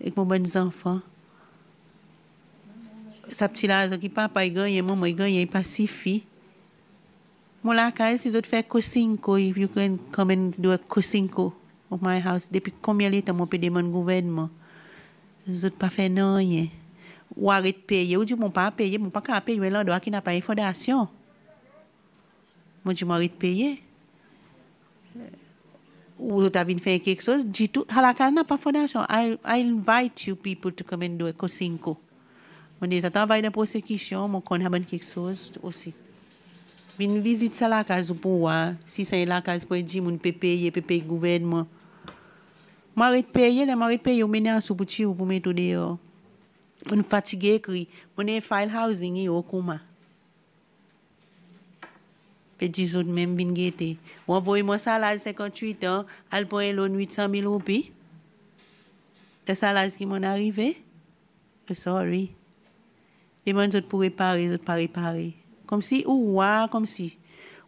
Avec mon bons enfants. Ça petit là qui papa il gagne, maman il gagne, il pacifie. Mon la case si autres fait cocinco, if you can come and do a cocinco of my house. Depuis combien de temps mon peut demander gouvernement? Les autres pas fait non rien. Ou arrête payer, ou dit mon pas payer, mon pas qu'à payer l'endroit qui n'a pas une fondation. Moi dis moi arrête payer. Ou tu as venu faire quelque chose, dis tout, à la case n'a pas fondation. I invite you people to come and do a cocinco. Mon dis ça travaille de prosecution, mon connaît quelque chose aussi. Vin visite ça la case pour voir si c'est la case pour dire mon peut payer gouvernement. M'arrête payer, les m'arrête payer, on mène en sous pour mettre dehors. On fatigué cri, on est file housing et au kuma. Petit autres même bin guetté. On voit moi salaire 58 ans, al pour un 800 000 roupies. Le salaire qui m'en arrivé. Sorry. Les gens pour réparer, ils pas réparer. Comme si, ou comme si,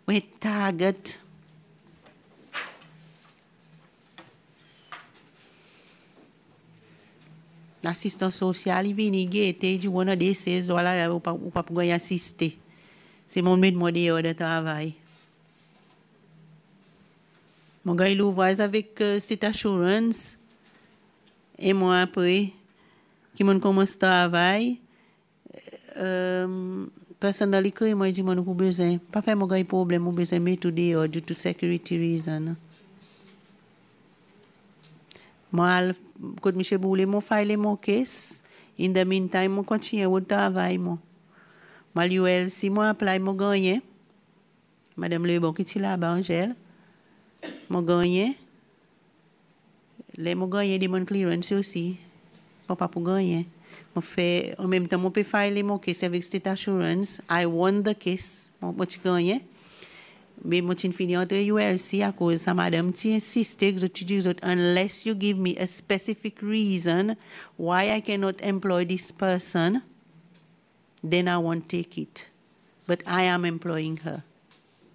ouais, target. L'assistant social, il vient, il dit, on a des 16 $, ou pas pour gagner assister. C'est mon mode de travail. Mon gars, il ouvre avec State Assurance. Et moi, après, qui m'ont commencé à travailler, personne qui moi dit mon besoin pas faire mon gars problème mon besoin mais tout dehors due to security reason moi quand monsieur boule mon file mon case in the meantime mon continue au travail mon maluel si moi apply mon gagné madame Lebon qui est là-bas Angèle mon gagné les mon gagné des mon clearance aussi pas pour gagner. En même temps, je peux filer mon case avec State Assurance. I won the case. Je suis gagné. Mais je suis fini entre ULC à cause de madame qui insiste unless you give me a specific reason why I cannot employ this person, then I won't take it. But I am employing her.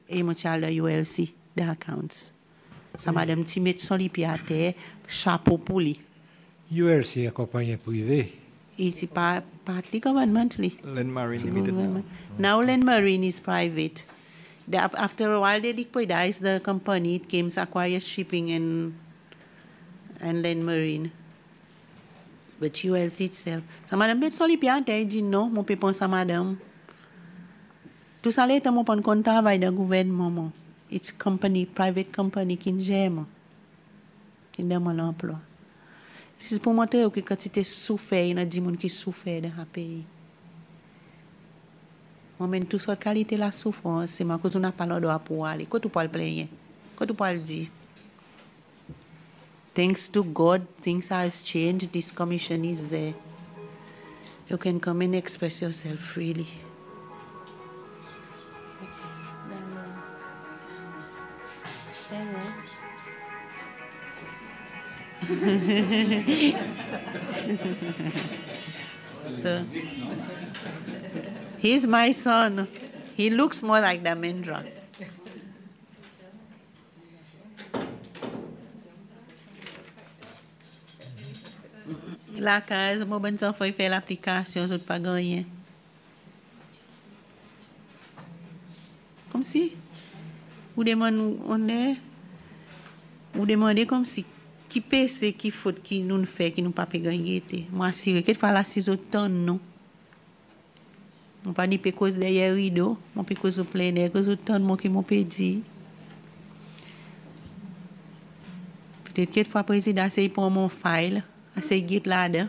Et je suis à ULC, the accounts. Ça madame qui met son pied à terre, chapeau pour lui. ULC est compagnie privée. It's partly governmentally. Land Marine Limited. Now Land Marine is private. After a while, they liquidized the company. It came Aquarius Shipping and Land Marine. But ULC itself. Sa madame bet soli piante, elle dit non, mon peut penser madame. Tout ça l'est mon pon compte travail de gouvernement. It's company, private company qui gère, qui donne l'emploi. C'est pour montrer que quand tu souffert, il y a des gens qui souffrent dans le pays. On mène toute sorte de qualité la souffrance, c'est que tu n'as pas le droit pour aller. Quand tu peux le plaindre, quand tu peux le dire. Thanks to God, things has changed. This commission is there. You can come and express yourself freely. So, he's my son. He looks more like Damendra. La case, mon bon enfant, il fait l'application, je ne pas gagner. Comme si, vous demandez comme si, qui pèse, qui faute, qui nous fait, qui nous pas gagner. Moi, assuré, quelque fois, la 6 automne, non. On pas dit que cause derrière rideau, mon pe cause au plein air, cause automne, mon qui m'ont dit. Peut-être quelque fois, président, c'est pour mon file. C'est git là-dedans.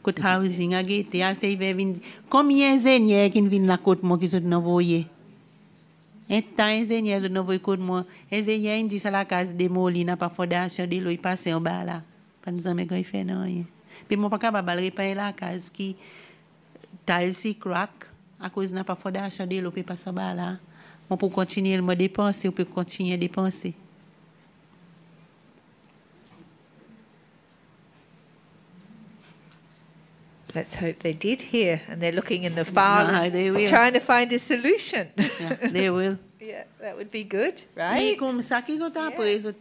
Côte housing, à guetter, c'est venir. Combien d'ingénieurs qui viennent la côte, moi, qui sont envoyés? Un temps, ingénieur, de envoyer côte, moi. Ingénieur, il dit ça la case démolie, n'a pas fondation, de l'eau, il passe en bas là. Pas nous amis, fait non, rien. Puis, moi, pas capable de réparer la case qui, tile si crack, à cause n'a pas fait d'achat développé par ça là. On peut continuer à dépenser, on peut continuer à dépenser. Let's hope they did hear and they're looking in the file, They will. trying to find a solution. Yeah, they will. Yeah, that would be good, Et right? comme ça qu'ils ont après, ils ont.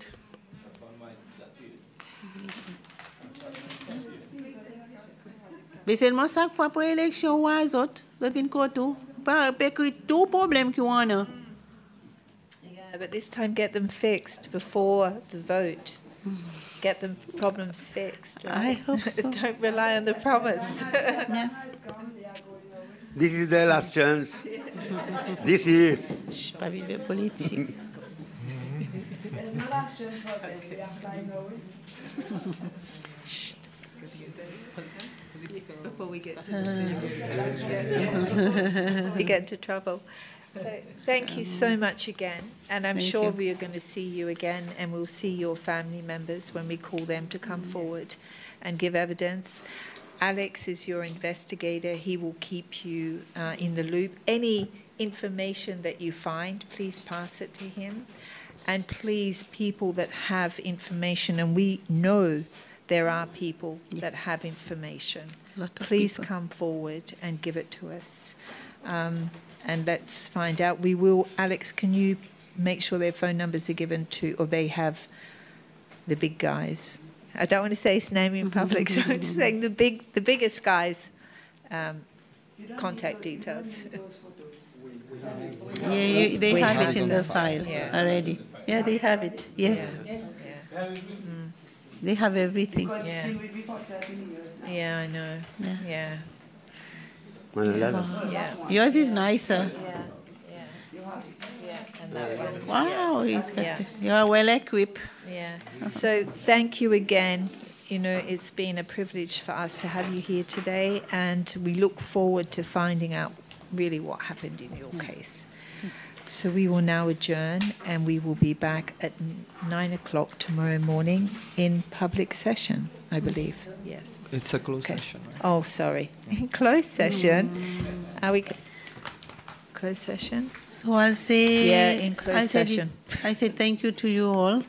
Mais seulement chaque fois pour l'élection, les autres, ils viennent tout. Pas écrire tout problème qu'ils ont. Yeah, but this time get them fixed before the vote. Get them problems fixed. Right? I hope so. Don't rely on the promise. Yeah. This is the last chance. This year. Je pas vivre politique. Before we get to we get into trouble. So thank you so much again, and I'm Thank sure you. we are going to see you again, and we'll see your family members when we call them to come forward and give evidence. Alex is your investigator. He will keep you in the loop. Any information that you find, please pass it to him. And please, people that have information, and we know there are people that have information, please people. come forward and give it to us. And let's find out. We will, Alex, can you make sure their phone numbers are given to, or they have the big guys? I don't want to say his name in public, so I'm just saying the biggest guys' contact details. Yeah, they We have have it in the file Yeah. already. Yeah, they have it. Yes. They have everything. Yeah. Yeah, I know. Yeah. Yeah. Yeah. Yours is nicer. And that one. Wow, he's got Yeah. you are well equipped. Yeah. So thank you again. You know, it's been a privilege for us to have you here today, and we look forward to finding out really what happened in your case. So we will now adjourn, and we will be back at 9 o'clock tomorrow morning in public session, I believe. Yes. It's a closed Okay. session. Right? Oh, sorry. Closed session. Are we closed session? So I'll say Yeah, in closed I'll say session. I say thank you to you all.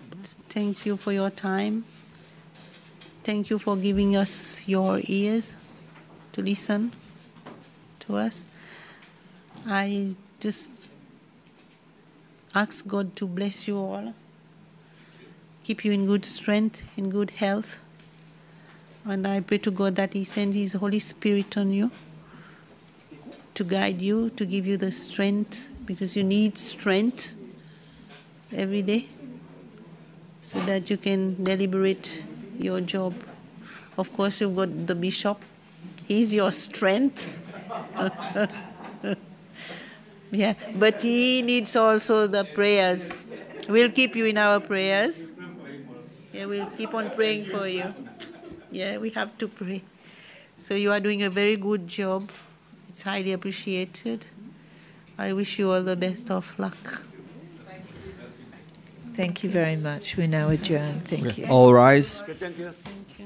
Thank you for your time. Thank you for giving us your ears to listen to us. I just ask God to bless you all, keep you in good strength, in good health. And I pray to God that He sends His Holy Spirit on you to guide you, to give you the strength, because you need strength every day so that you can deliberate your job. Of course, you've got the bishop. He's your strength. Yeah, but he needs also the prayers. We'll keep you in our prayers. Yeah, we'll keep on praying for you. Yeah, we have to pray. So you are doing a very good job. It's highly appreciated. I wish you all the best of luck. Thank you very much. We now adjourn. Thank you. All rise. Thank you. Thank you.